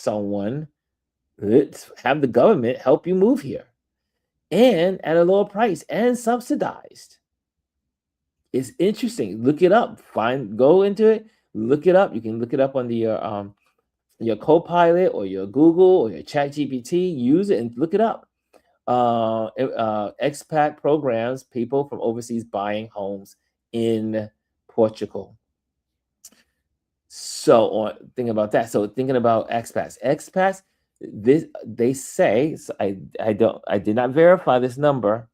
have the government help you move here and at a lower price and subsidized. It's interesting. Look it up. Go into it, look it up. You can look it up on your Copilot or your Google or your Chat GPT. Use it and look it up. Expat programs, people from overseas buying homes in Portugal. So, think about that. So, thinking about expats, they say, so I did not verify this number.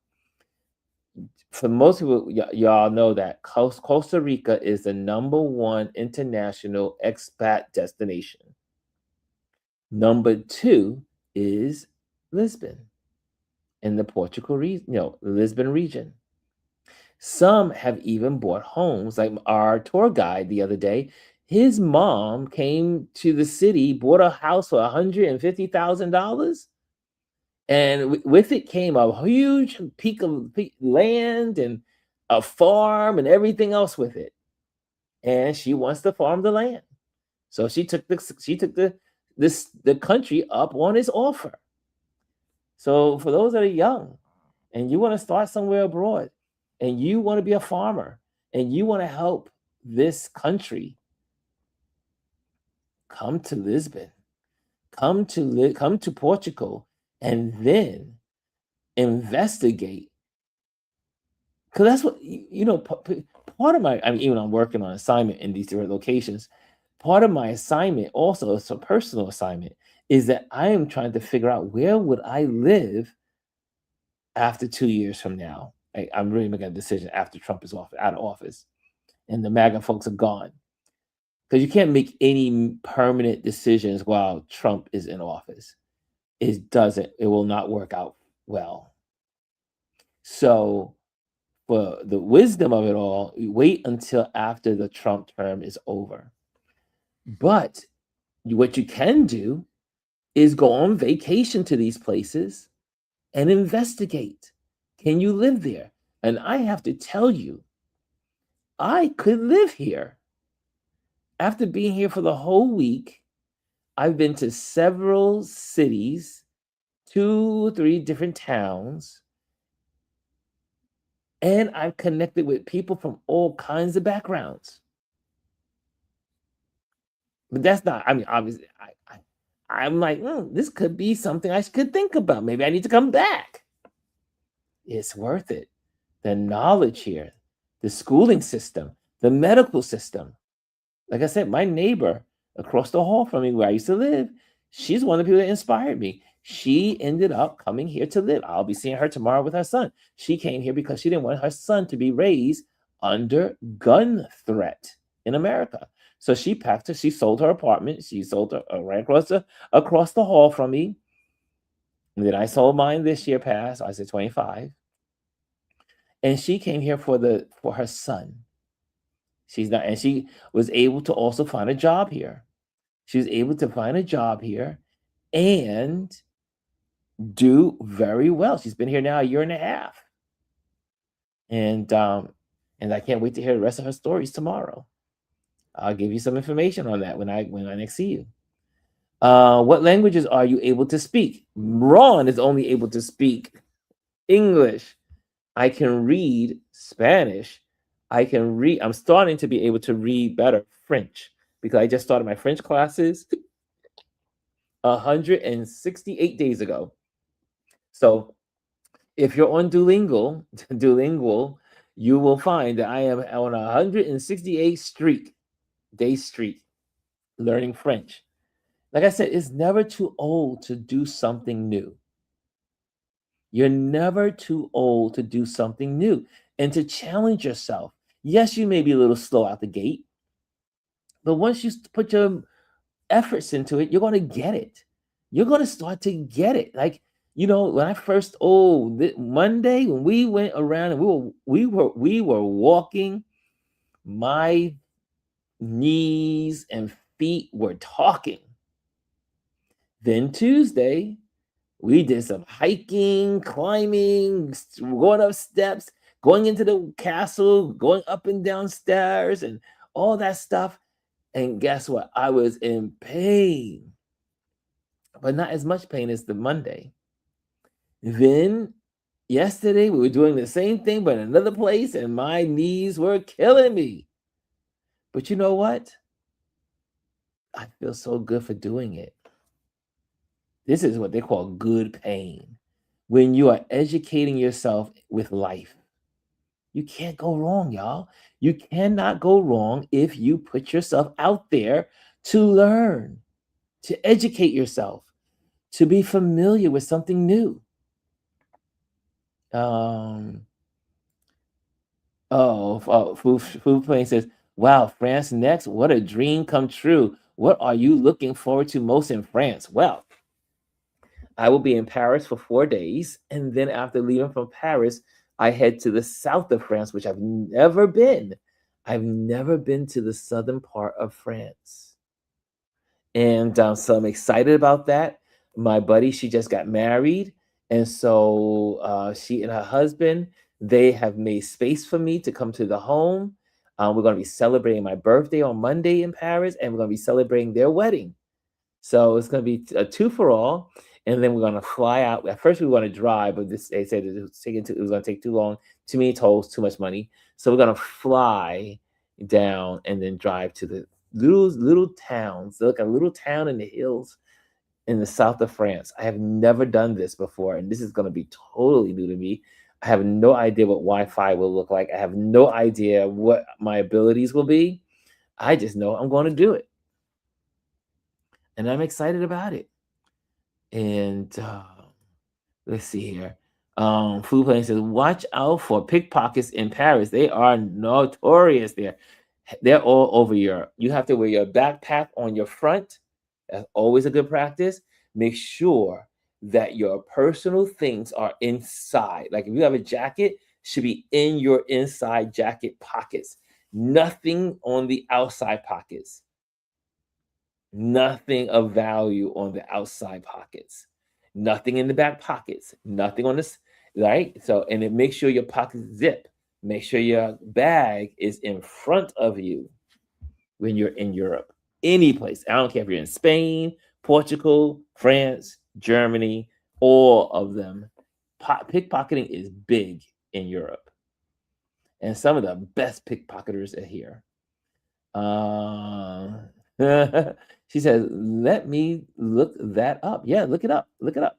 For most people, y'all know that Costa Rica is the number one international expat destination. Number two is Lisbon in the Lisbon region. Some have even bought homes. Like our tour guide the other day, his mom came to the city, bought a house for $150,000, and with it came a huge peak of land and a farm and everything else with it. And she wants to farm the land, so she took the country up on his offer. So for those that are young and you want to start somewhere abroad and you want to be a farmer and you want to help this country, come to Lisbon, come to Portugal, and then investigate. Because that's what part of my, even I'm working on assignment in these different locations. Part of my assignment, also it's a personal assignment, is that I am trying to figure out where would I live after 2 years from now. I'm really making a decision after Trump is out of office and the MAGA folks are gone. Because you can't make any permanent decisions while Trump is in office. It will not work out well. So for the wisdom of it all, wait until after the Trump term is over. But what you can do is go on vacation to these places and investigate. Can you live there? And I have to tell you, I could live here. After being here for the whole week, I've been to several cities, 2 or 3 different towns, And I've connected with people from all kinds of backgrounds. But that's not, I mean, obviously, I'm like, this could be something I could think about. Maybe I need to come back. It's worth it. The knowledge here, the schooling system, the medical system. Like I said, my neighbor across the hall from me where I used to live, she's one of the people that inspired me. She ended up coming here to live. I'll be seeing her tomorrow with her son. She came here because she didn't want her son to be raised under gun threat in America. So she packed her, she sold her apartment, she sold her right across the hall from me. And then I sold mine this year past. I said 25. And she came here for her son. She's not, and she was able to also find a job here. She was able to find a job here and do very well. She's been here now a year and a half. And I can't wait to hear the rest of her stories tomorrow. I'll give you some information on that when I next see you. What languages are you able to speak? Ron is only able to speak English. I can read Spanish. I'm starting to be able to read better French because I just started my French classes 168 days ago. So if you're on Duolingo, you will find that I am on 168 day streak learning French. Like I said, it's never too old to do something new. You're never too old to do something new and to challenge yourself. Yes, you may be a little slow out the gate, but once you put your efforts into it, you're going to get it. You're going to start to get it. Like, when I first Monday when we went around and we were walking, my knees and feet were talking. Then Tuesday, we did some hiking, climbing, going up steps, going into the castle, going up and down stairs, and all that stuff. And guess what? I was in pain, but not as much pain as the Monday. Then yesterday, we were doing the same thing, but in another place, and my knees were killing me. But you know what? I feel so good for doing it. This is what they call good pain. When you are educating yourself with life, you can't go wrong, y'all. You cannot go wrong if you put yourself out there to learn, to educate yourself, to be familiar with something new. Food Plane says, wow, France next. What a dream come true. What are you looking forward to most in France? Well, I will be in Paris for 4 days. And then after leaving from Paris, I head to the south of France, which I've never been. I've never been to the southern part of France. And so I'm excited about that. My buddy, she just got married. And so she and her husband, they have made space for me to come to the home. We're going to be celebrating my birthday on Monday in Paris, and we're going to be celebrating their wedding. So it's going to be a two for all. And then we're going to fly out. At first, we want to drive, but they said it was going to take too long, too many tolls, too much money. So we're going to fly down and then drive to the little towns. Like a little town in the hills in the south of France. I have never done this before, and this is going to be totally new to me. I have no idea what Wi-Fi will look like. I have no idea what my abilities will be. I just know I'm going to do it. And I'm excited about it. And let's see here. Food Plane says, watch out for pickpockets in Paris. They are notorious there. They're all over Europe. You have to wear your backpack on your front. That's always a good practice. Make sure that your personal things are inside. Like if you have a jacket, it should be in your inside jacket pockets. Nothing on the outside pockets. Nothing of value on the outside pockets. Nothing in the back pockets. Nothing on this, right? So, and it makes sure your pockets zip. Make sure your bag is in front of you when you're in Europe. Any place. I don't care if you're in Spain, Portugal, France, Germany, all of them. Pickpocketing is big in Europe. and some of the best pickpocketers are here. She says, "Let me look that up." Yeah, look it up. Look it up.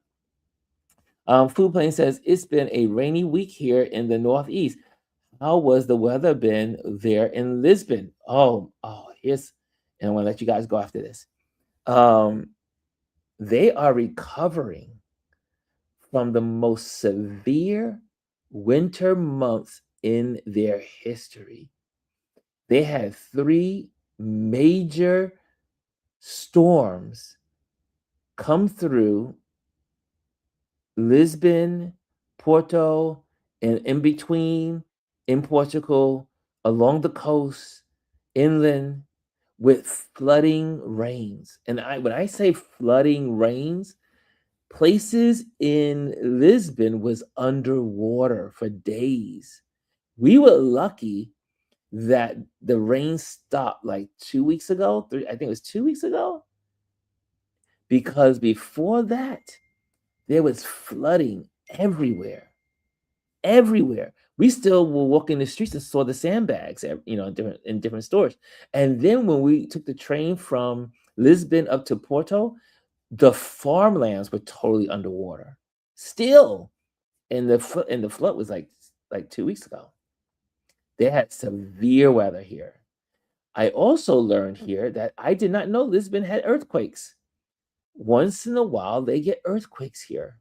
Food Plane says it's been a rainy week here in the Northeast. How was the weather been there in Lisbon? Here's, and I want to let you guys go after this. They are recovering from the most severe winter months in their history. They had 3 major storms come through Lisbon, Porto, and in between in Portugal, along the coast, inland, with flooding rains. And when I say flooding rains, places in Lisbon was underwater for days. We were lucky that the rain stopped like 2 weeks ago. I think it was 2 weeks ago. Because before that, there was flooding everywhere. Everywhere. We still were walking the streets and saw the sandbags, in different stores. And then when we took the train from Lisbon up to Porto, the farmlands were totally underwater. Still, and the flood was like 2 weeks ago. They had severe weather here. I also learned here that I did not know Lisbon had earthquakes. Once in a while, they get earthquakes here.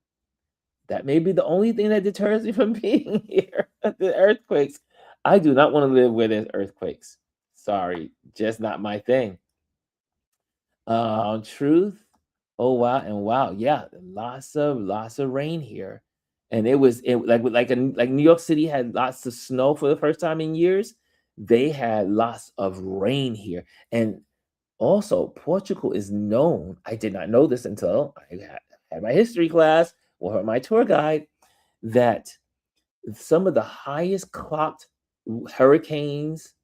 That may be the only thing that deters me from being here. The earthquakes. I do not want to live where there's earthquakes. Sorry, just not my thing. Truth. Oh wow, and wow, yeah, lots of rain here, and like New York City had lots of snow for the first time in years. They had lots of rain here, and also Portugal is known. I did not know this until I had my history class or my tour guide, that some of the highest clocked hurricanes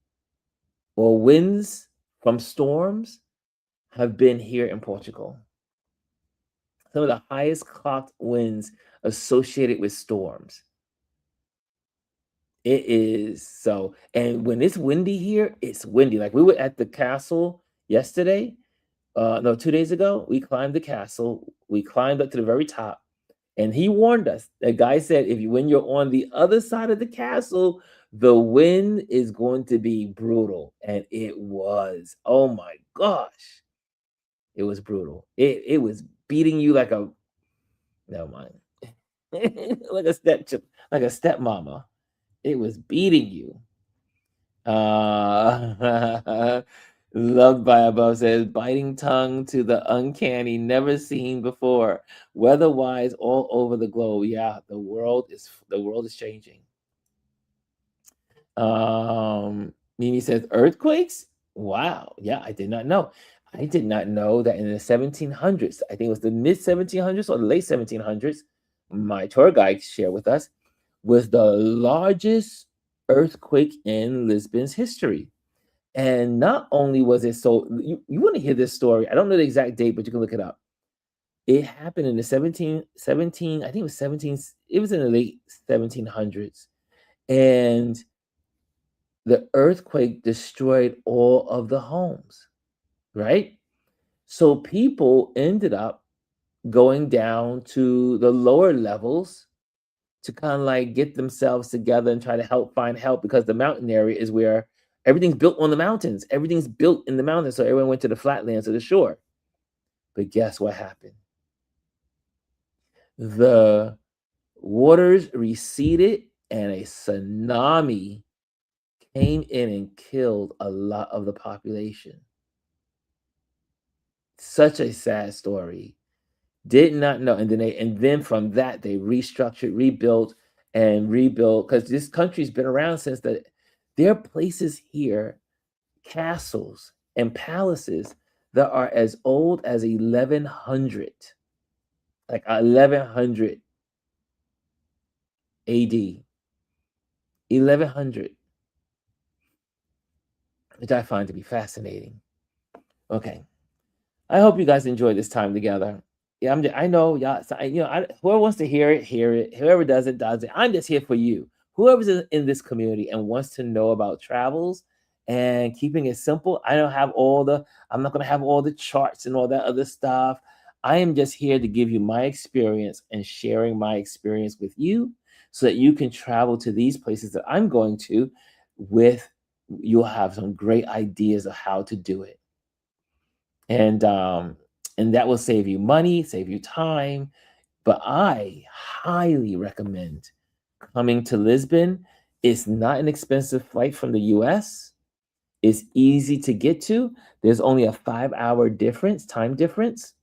or winds from storms have been here in Portugal. Some of the highest clocked winds associated with storms. It is so, and when it's windy here, it's windy. Like we were at the castle yesterday, no, 2 days ago. We climbed the castle. We climbed up to the very top, and he warned us. The guy said, when you're on the other side of the castle, the wind is going to be brutal, and it was. Oh my gosh, it was brutal. It was beating you like a, never mind, like a stepmama. It was beating you. Loved by Above says, biting tongue to the uncanny, never seen before. Weather-wise, all over the globe. Yeah, the world is changing. Mimi says, earthquakes? Wow. Yeah, I did not know. I did not know that in the 1700s, I think it was the mid 1700s or the late 1700s, my tour guide shared with us, was the largest earthquake in Lisbon's history. And not only was it so, you want to hear this story. I don't know the exact date, but you can look it up. It happened in the 17, I think it was 17, it was in the late 1700s. And the earthquake destroyed all of the homes, right? So people ended up going down to the lower levels to kind of like get themselves together and try to find help, because the mountain area is where everything's built on the mountains. Everything's built in the mountains. So everyone went to the flatlands of the shore. But guess what happened? The waters receded and a tsunami came in and killed a lot of the population. Such a sad story. Did not know. And then from that, they restructured, rebuilt, because this country's been around since there are places here, castles and palaces that are as old as 1100, like 1100 AD, 1100, which I find to be fascinating. Okay, I hope you guys enjoy this time together. Yeah, I know y'all. So whoever wants to hear it, hear it. Whoever does it, does it. I'm just here for you. whoever's in this community and wants to know about travels and keeping it simple. I'm not going to have all the charts and all that other stuff. I am just here to give you my experience and sharing my experience with you so that you can travel to these places that I'm going to with you'll have some great ideas of how to do it. And that will save you money, save you time, but I highly recommend coming to Lisbon. It's not an expensive flight from the US. It's easy to get to. There's only a 5-hour time difference.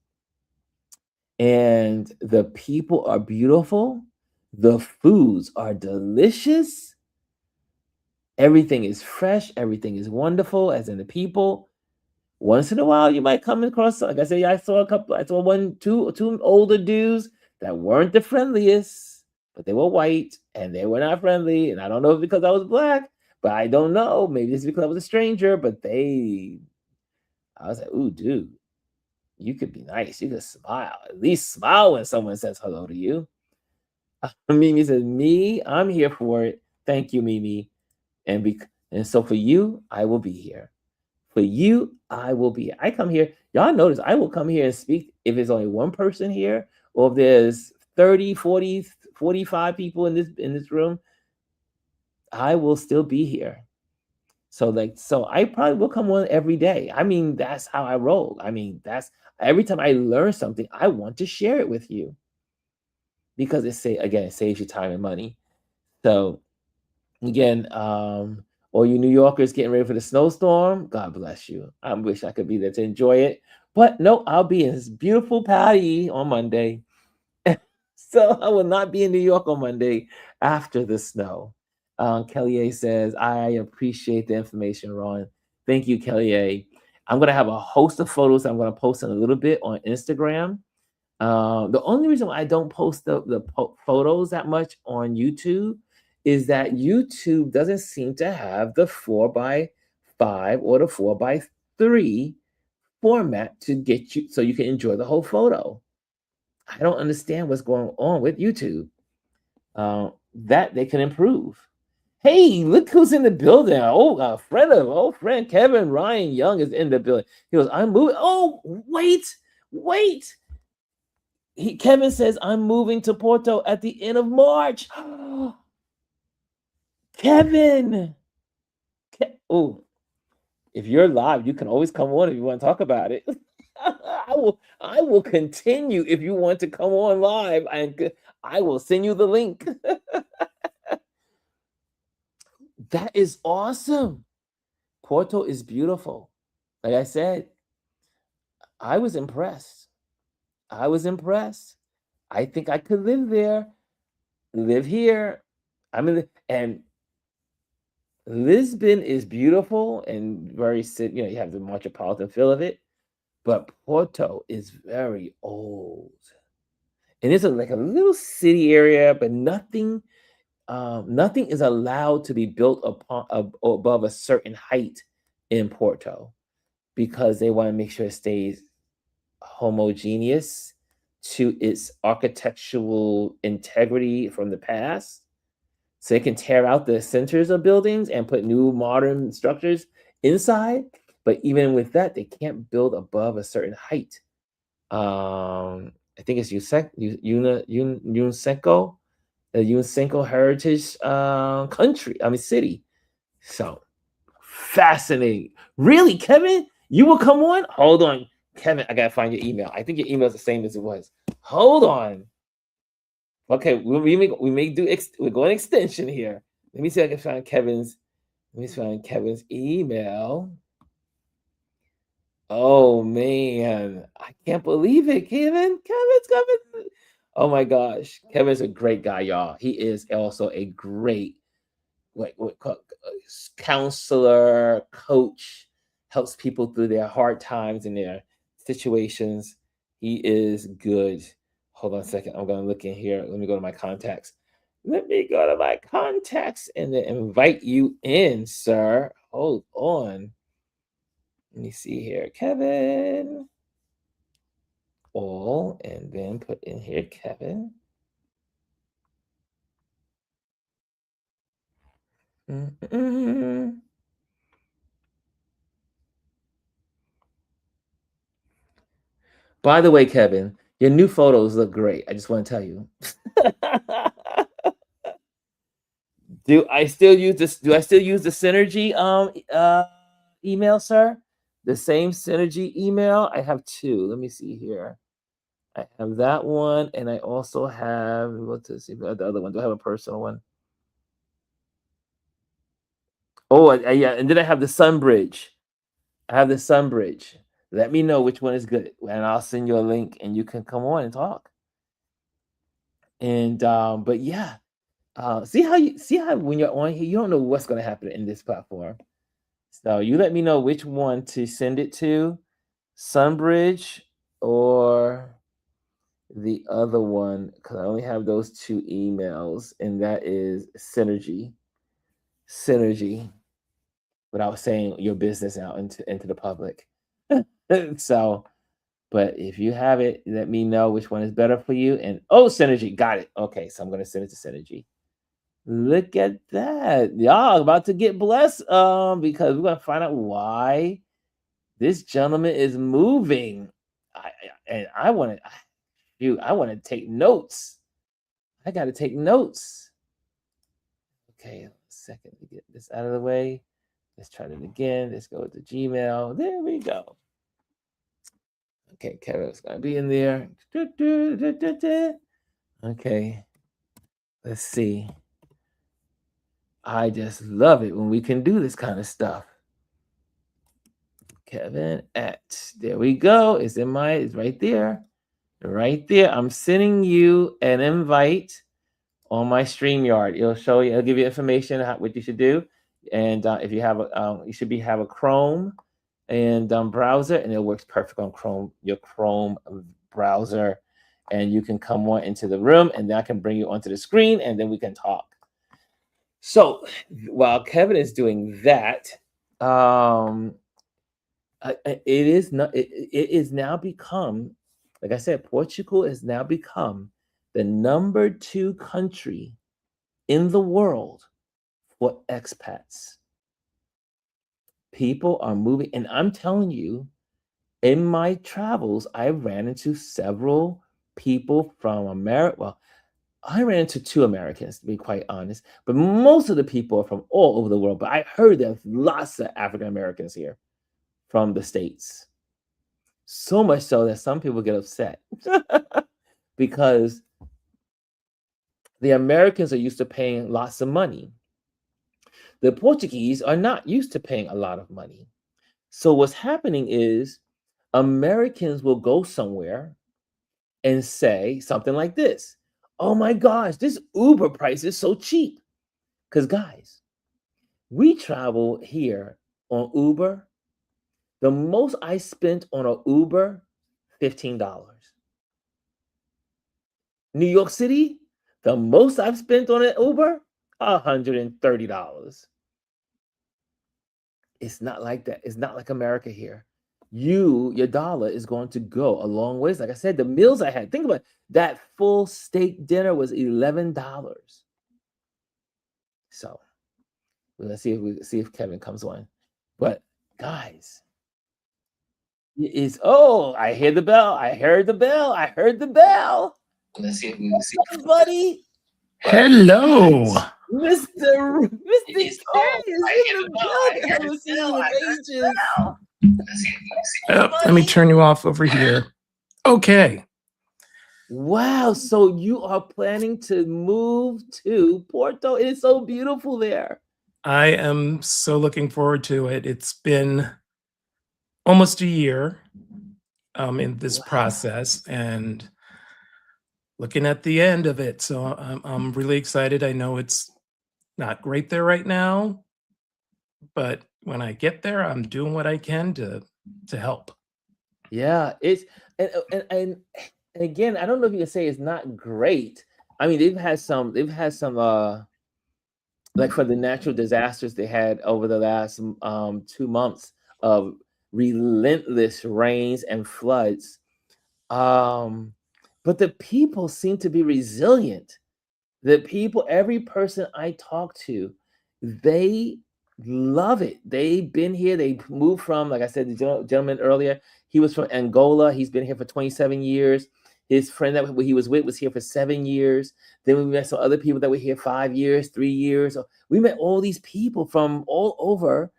And the people are beautiful. The foods are delicious. Everything is fresh. Everything is wonderful, as in the people. Once in a while, you might come across, like I said, I saw two older dudes that weren't the friendliest, but they were white and they were not friendly. And I don't know if because I was black, but I don't know. Maybe it's because I was a stranger, but I was like, ooh, dude, you could be nice. You could smile. At least smile when someone says hello to you. Mimi says, me, I'm here for it. Thank you, Mimi. And so for you, I will be here. For you, I will be. I come here. Y'all notice I will come here and speak if there's only one person here or if there's 30, 40, 45 people in this room, I will still be here. So I probably will come on every day. I mean, that's how I roll. I mean, that's every time I learn something, I want to share it with you because it saves you time and money. So again, all you New Yorkers getting ready for the snowstorm, God bless you. I wish I could be there to enjoy it. But no, I'll be in this beautiful Patty on Monday. So I will not be in New York on Monday after the snow. Kelly A says, I appreciate the information, Ron. Thank you, Kelly A. I'm going to have a host of photos I'm going to post in a little bit on Instagram. The only reason why I don't post the photos that much on YouTube is that YouTube doesn't seem to have the 4x5 or the 4x3 format to get you so you can enjoy the whole photo. I don't understand what's going on with YouTube. That they can improve. Hey, look who's in the building. Oh, old friend Kevin Ryan Young is in the building. He goes, I'm moving. Oh, wait. Kevin says, I'm moving to Porto at the end of March. Kevin. Oh, if you're live, you can always come on if you want to talk about it. I will continue if you want to come on live, and I will send you the link. That is awesome. Porto is beautiful. Like I said, I was impressed. I think I could live there, live here. And Lisbon is beautiful and very, you have the metropolitan feel of it, but Porto is very old. And it's like a little city area, but nothing is allowed to be built above a certain height in Porto because they want to make sure it stays homogeneous to its architectural integrity from the past. So they can tear out the centers of buildings and put new modern structures inside. But even with that, they can't build above a certain height. I think it's UNESCO, the UNESCO heritage city. So fascinating. Really, Kevin? You will come on? Hold on. Kevin, I gotta find your email. I think your email is the same as it was. Hold on. Okay, we're going extension here. Let me see if I can find Kevin's. Let me find Kevin's email. Oh man, I can't believe it, Kevin's coming. Oh my gosh, Kevin's a great guy, y'all. He is also a great counselor, coach, helps people through their hard times and their situations. He is good. Hold on a second. I'm going to look in here. Let me go to my contacts. Let me go to my contacts and then invite you in, sir. Hold on. Let me see here. Kevin. All, and then put in here Kevin. Mm-mm. By the way, Kevin, your new photos look great. I just want to tell you. Do I still use this? Do I still use the Synergy email, sir? The same Synergy email? I have two. Let me see here. I have that one, and I also have what's the other one? Do I have a personal one? Oh, yeah, and then I have the Sunbridge. I have the Sunbridge. Let me know which one is good, and I'll send you a link, and you can come on and talk. And but yeah, see how when you're on here, you don't know what's going to happen in this platform. So you let me know which one to send it to, Sunbridge or the other one, because I only have those two emails, and that is Synergy. Synergy, without saying your business out into the public. So, but if you have it, let me know which one is better for you. And oh, Synergy, got it. Okay, so I'm gonna send it to Synergy. Look at that. Y'all about to get blessed. Because we're gonna find out why this gentleman is moving. And I want to I want to take notes. I gotta take notes. Okay, second to get this out of the way. Let's try it again. Let's go to Gmail. There we go. Okay, Kevin's gonna be in there. Okay, let's see. I just love it when we can do this kind of stuff. Kevin at there we go. It's right there. Right there. I'm sending you an invite on my StreamYard. It'll show you, it'll give you information what you should do. And if you have you should have a Chrome and browser, and it works perfect on Chrome, your Chrome browser. And you can come on into the room, and then I can bring you onto the screen, and then we can talk. So while Kevin is doing that, it is now become, like I said, Portugal has now become the number 2 country in the world for expats. People are moving, and I'm telling you, in my travels, I ran into several people from America. Well, I ran into 2 Americans, to be quite honest, but most of the people are from all over the world. But I heard there's lots of African Americans here from the States. So much so that some people get upset because the Americans are used to paying lots of money. The Portuguese are not used to paying a lot of money. So what's happening is Americans will go somewhere and say something like this: "Oh my gosh, this Uber price is so cheap." Because guys, we travel here on Uber. The most I spent on an Uber, $15. New York City, the most I've spent on an Uber, $130. It's not like that. It's not like America here. Your dollar is going to go a long ways. Like I said, the meals I had, think about it, that full steak dinner was $11. So let's see if Kevin comes on. But guys, I hear the bell. I heard the bell. I heard the bell. Let's see buddy.
Hello.
Mr. K is in the building. I haven't seen you in ages.
Let me turn you off over here. Okay.
Wow. So you are planning to move to Porto? It is so beautiful there.
I am so looking forward to it. It's been almost a year in this process, and looking at the end of it. So I'm really excited. I know it's not great there right now, but when I get there, I'm doing what I can to help.
Yeah, it's and again, I don't know if you can say it's not great. I mean, they've had some like for the natural disasters they had over the last 2 months of relentless rains and floods. But the people seem to be resilient. The people, every person I talk to they love it. They've been here. They moved from, like I said, the gentleman earlier, he was from Angola. He's been here for 27 years. His friend that he was with was here for 7 years. Then we met some other people that were here 5 years, 3 years. So we met all these people from all over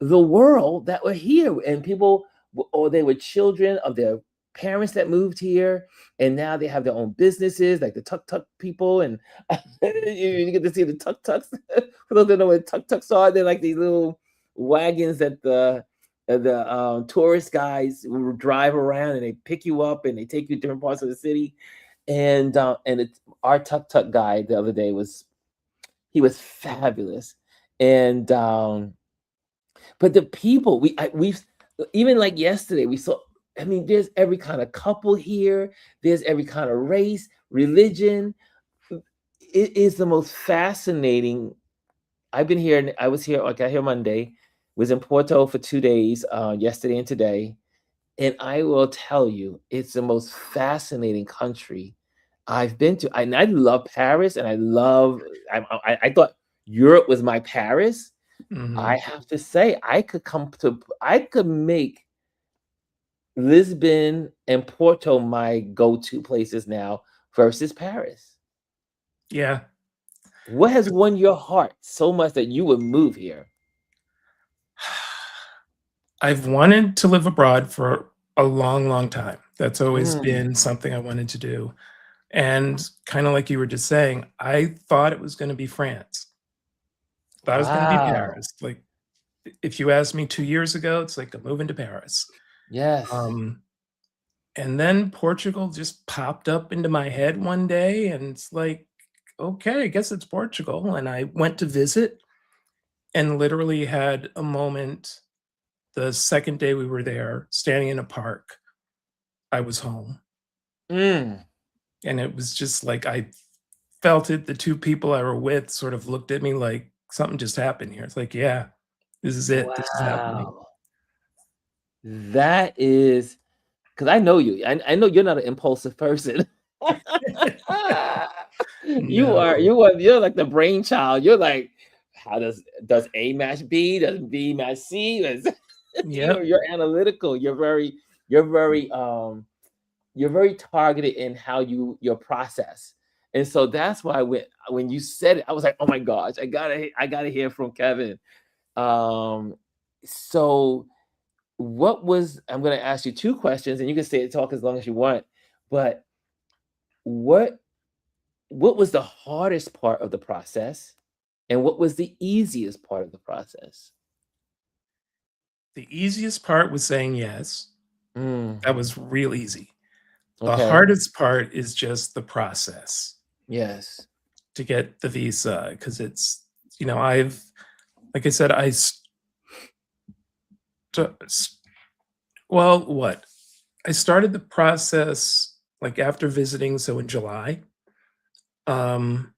the world that were here, and people, or they were children of their parents that moved here, and now they have their own businesses, like the tuk tuk people, and you get to see the tuk tuks. For those that know what tuk tuks are, they're like these little wagons that the tourist guys will drive around, and they pick you up and they take you to different parts of the city. And our tuk tuk guy the other day he was fabulous, and but the people we've even like yesterday we saw. I mean, there's every kind of couple here. There's every kind of race, religion. It is the most fascinating. I've been here. I was here. I got here Monday. Was in Porto for 2 days, yesterday and today. And I will tell you, it's the most fascinating country I've been to. And I love Paris, and I love. I thought Europe was my Paris. I have to say, I could make Lisbon and Porto my go-to places now versus Paris.
Yeah.
What has won your heart so much that you would move here?
I've wanted to live abroad for a long, long time. That's always
Mm.
been something I wanted to do. And kind of like you were just saying, I thought it was going to be France. Thought it was going to be
Wow.
Paris. Like, if you asked me 2 years ago, it's like I'm moving to Paris.
Yes.
And then Portugal just popped up into my head one day, and it's like, okay, I guess it's Portugal. And I went to visit and literally had a moment the second day we were there, standing in a park. I was home.
Mm.
And it was just like I felt it. The two people I were with sort of looked at me like something just happened here. It's like, yeah, this is it. This is happening.
Wow. That is because I know you. I know you're not an impulsive person.
No.
You're like the brainchild. You're like, how does A match B? Does B match C?
Yep.
You're analytical. You're very targeted in how your process. And so that's why when you said it, I was like, oh my gosh, I gotta hear from Kevin. So I'm gonna ask you two questions, and you can talk as long as you want, but what was the hardest part of the process, and what was the easiest part of the process?
The easiest part was saying yes.
Mm,
That was real easy. The
okay.
hardest part is just the process
Yes.
to get the visa because it's, I've, like I said, well, what? I started the process like after visiting, so in July. Um,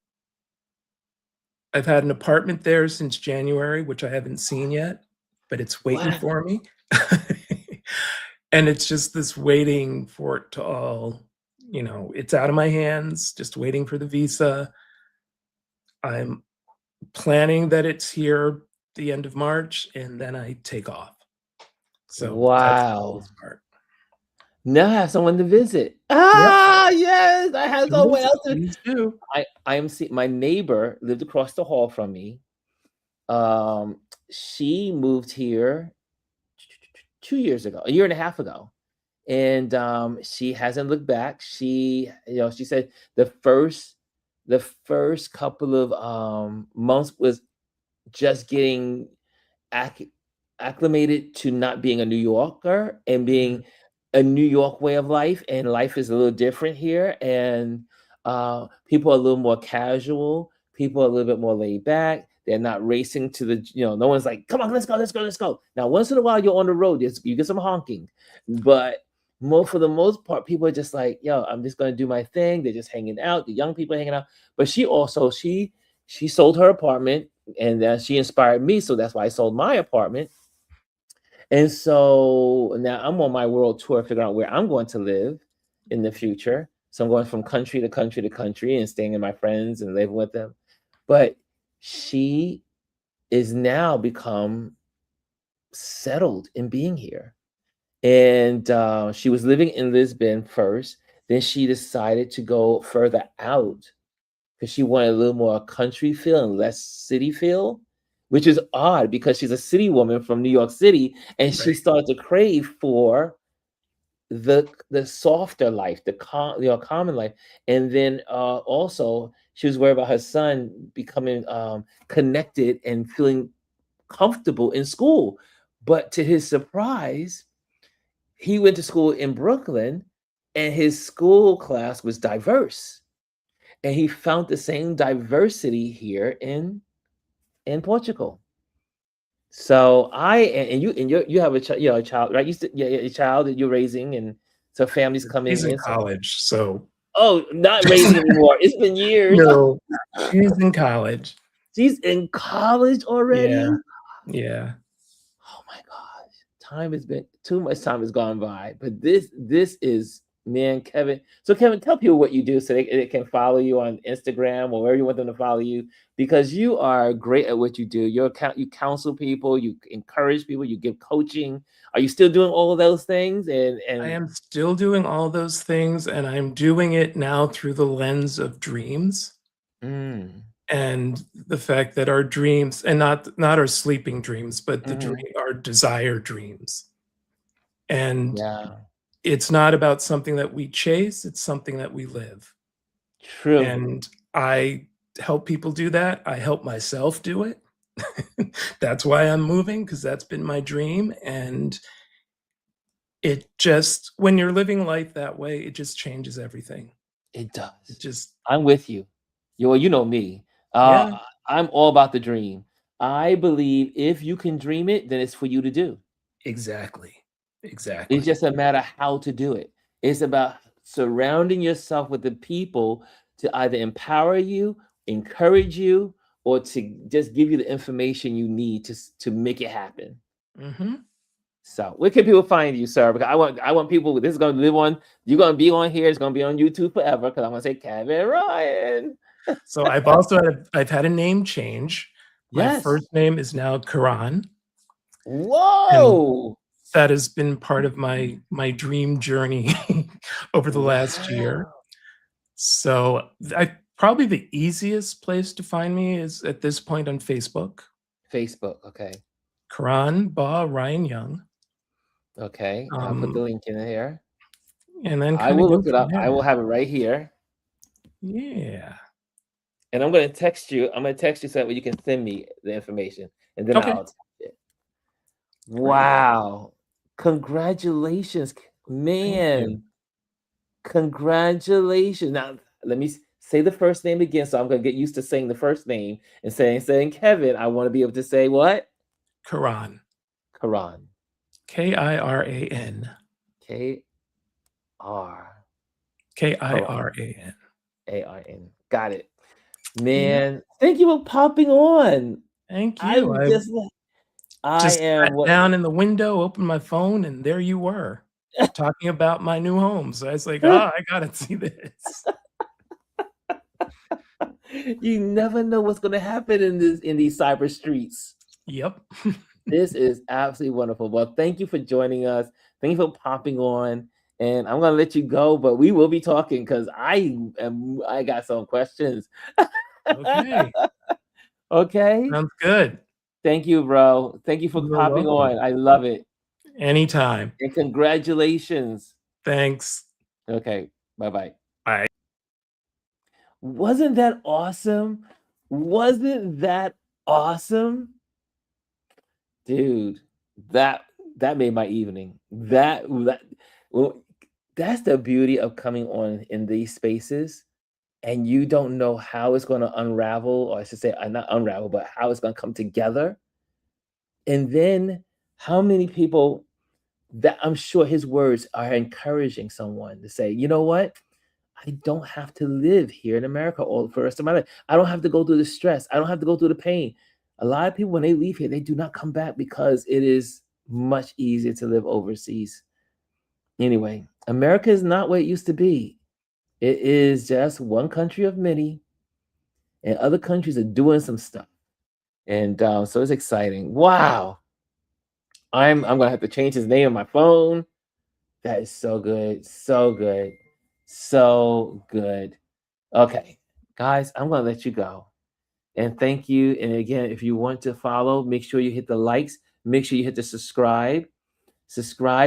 I've had an apartment there since January, which I haven't seen yet, but it's waiting
What?
for me. And it's just this waiting for it to all, it's out of my hands, just waiting for the visa. I'm planning that it's here the end of March, and then I take off. So that's the
Wow.
hardest part.
Now I have someone to visit.
Yep.
Yes, I have
Come
someone
visit,
else to.
please do.
I am see My neighbor lived across the hall from me. She moved here 2 years ago, a year and a half ago, and she hasn't looked back. She said the first couple of months was just getting acc- acclimated to not being a New Yorker and
Mhm.
being a New York way of life, and life is a little different here, and people are a little more casual. People are a little bit more laid back. They're not racing to no one's like, come on, let's go, let's go, let's go. Now, once in a while, you're on the road, you get some honking, but for the most part, people are just like, yo, I'm just gonna do my thing. They're just hanging out. The young people are hanging out. But she sold her apartment, and she inspired me, so that's why I sold my apartment. And so now I'm on my world tour, figuring out where I'm going to live in the future. So I'm going from country to country to country and staying in my friends and living with them. But she is now become settled in being here. And she was living in Lisbon first. Then she decided to go further out because she wanted a little more country feel and less city feel, which is odd because she's a city woman from New York City, and she
Right.
started to crave for the softer life, common life. And then also she was worried about her son becoming connected and feeling comfortable in school. But to his surprise, he went to school in Brooklyn, and his school class was diverse, and he found the same diversity here in Portugal. So you have a child, right? A child that you're raising, and so families coming
She's in
in. So
college, so
not raising anymore. It's been years.
no, she's in college.
She's in college already.
Yeah, yeah.
Oh my gosh, time has been too much time has gone by. But this is, man, Kevin. So Kevin, tell people what you do so they can follow you on Instagram or wherever you want them to follow you, because you are great at what you do. You counsel people, you encourage people, you give coaching. Are you still doing all of those things?
I
And
am still doing all those things, and I'm doing it now through the lens of dreams
mm,
and the fact that our dreams, and not our sleeping dreams, but
mhm,
our desire dreams. And
yeah,
it's not about something that we chase, it's something that we live.
true.
And I help people do that. I help myself do it. That's why I'm moving, because that's been my dream. And it just, when you're living life that way, it just changes everything.
It
It
does.
just,
I'm with you. You know me.
yeah,
I'm all about the dream. I believe if you can dream it, then it's for you to do.
exactly.
It's
Exactly.
just a matter how to do it. It's about surrounding yourself with the people to either empower you, encourage you, or to just give you the information you need to make it happen.
Hmm.
So, where can people find you, sir? Because I want people. This is going to live on. You're going to be on here. It's going to be on YouTube forever. Because I'm going to say Kevin Ryan.
So I've had a name change. My
Yes.
first name is now Kiran, and
Whoa.
that has been part of my dream journey over the last year.
Wow.
So I probably the easiest place to find me is at this point on Facebook.
Facebook. Okay.
Karan Ba Ryan Young.
Okay. I'll put the
Um,
link in here.
and then
I
kind of
will
go
look it
from
up. I
there.
will have it right here.
Yeah.
And I'm going to text you. I'm going to text you so that you can send me the information. And then
Okay.
I'll text it.
Great.
Wow. Congratulations.
Thank you.
Man. Congratulations. Now, let me say the first name again. So I'm going to get used to saying the first name and saying Kevin. I want to be able to say what?
Karan.
Karan.
Kiran.
K R
Kiran.
Arin. Got it.
Yep.
Man, thank you for popping on.
Thank you.
I'm
I
just, I
just
am
sat
what?
down in the window, opened my phone, and there you were talking about my new home. So I was like, I gotta see this.
You never know what's going to happen in these cyber streets.
Yep.
This is absolutely wonderful. Well, thank you for joining us. Thank you for popping on. And I'm gonna let you go, but we will be talking because I got some questions.
Okay.
Okay.
Sounds good.
Thank you, bro. Thank you for
You're
popping
welcome.
on. I love it.
Anytime.
And congratulations.
Thanks.
Okay. Bye-bye.
Bye.
Wasn't that awesome? Wasn't that awesome? Dude, that that made my evening. Well, that's the beauty of coming on in these spaces, and you don't know how it's going to unravel, or I should say, not unravel, but how it's going to come together. And then how many people that I'm sure his words are encouraging someone to say, you know what? I don't have to live here in America all for the rest of my life. I don't have to go through the stress. I don't have to go through the pain. A lot of people, when they leave here, they do not come back because it is much easier to live overseas. Anyway, America is not what it used to be. It is just one country of many, and other countries are doing some stuff. And so it's exciting. Wow. I'm gonna have to change his name on my phone. That is so good. So good. So good. Okay, guys, I'm gonna let you go. And thank you. And again, if you want to follow, make sure you hit the likes, make sure you hit the subscribe,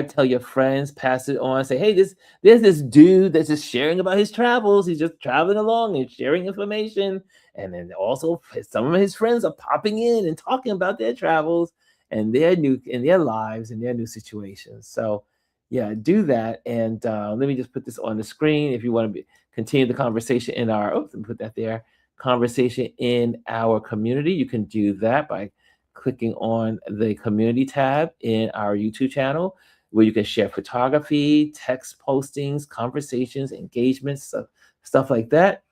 tell your friends, pass it on, say, hey, there's this dude that's just sharing about his travels. He's just traveling along and sharing information. And then also some of his friends are popping in and talking about their travels and their new in their lives and their new situations. So yeah, do that. And let me just put this on the screen if you want to continue the conversation in our, oops, let me put that there, conversation in our community. You can do that by clicking on the community tab in our YouTube channel, where you can share photography, text postings, conversations, engagements, stuff like that.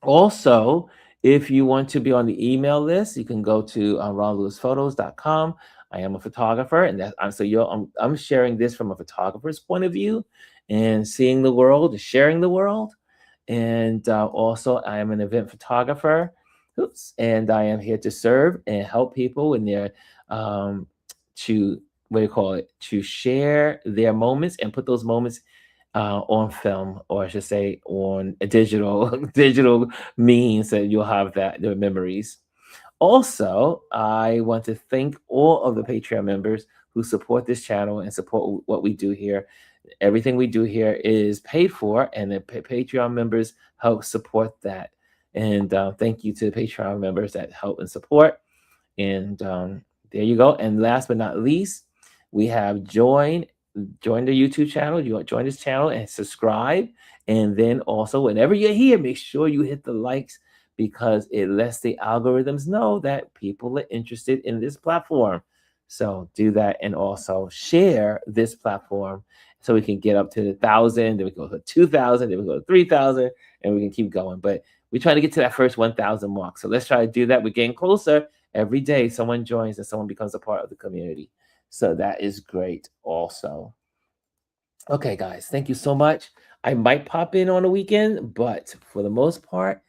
Also, if you want to be on the email list, you can go to ronlewisphotos.com. I am a photographer, and I'm sharing this from a photographer's point of view, and seeing the world, sharing the world. And also, I am an event photographer. Oops, and I am here to serve and help people in their to what do you call it, to share their moments and put those moments on film, or I should say on a digital digital means that you'll have that the memories. Also, I want to thank all of the Patreon members who support this channel and support what we do here. Everything we do here is paid for, and the Patreon members help support that. And thank you to the Patreon members that help and support. And there you go. And last but not least, we have join the YouTube channel. You join this channel and subscribe. And then also, whenever you're here, make sure you hit the likes, because it lets the algorithms know that people are interested in this platform. So do that, and also share this platform so we can get up to 1,000, then we go to 2,000, then we go to 3,000, and we can keep going. But we try to get to that first 1,000 mark. So let's try to do that. We're getting closer. Every day someone joins and someone becomes a part of the community. So that is great also. Okay, guys, thank you so much. I might pop in on a weekend, but for the most part,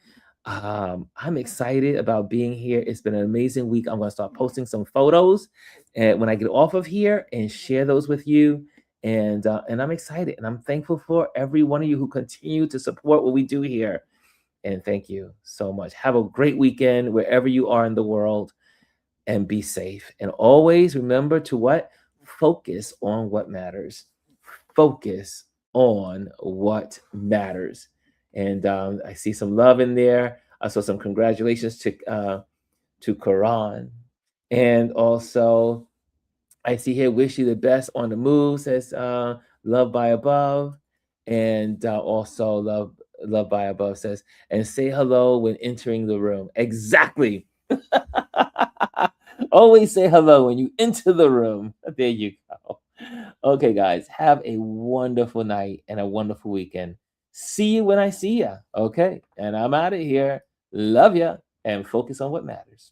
I'm excited about being here. It's been an amazing week. I'm going to start posting some photos and when I get off of here and share those with you. And I'm excited, and I'm thankful for every one of you who continue to support what we do here. And thank you so much. Have a great weekend wherever you are in the world, and be safe. And always remember to what? Focus on what matters. Focus on what matters. And I see some love in there. I saw some congratulations to Kiran. And also, I see here, wish you the best on the move, says love by above. And also love by above says, and say hello when entering the room. Exactly. Always say hello when you enter the room. There you go. Okay, guys, have a wonderful night and a wonderful weekend. See you when I see ya. Okay, and I'm out of here. Love ya, and focus on what matters.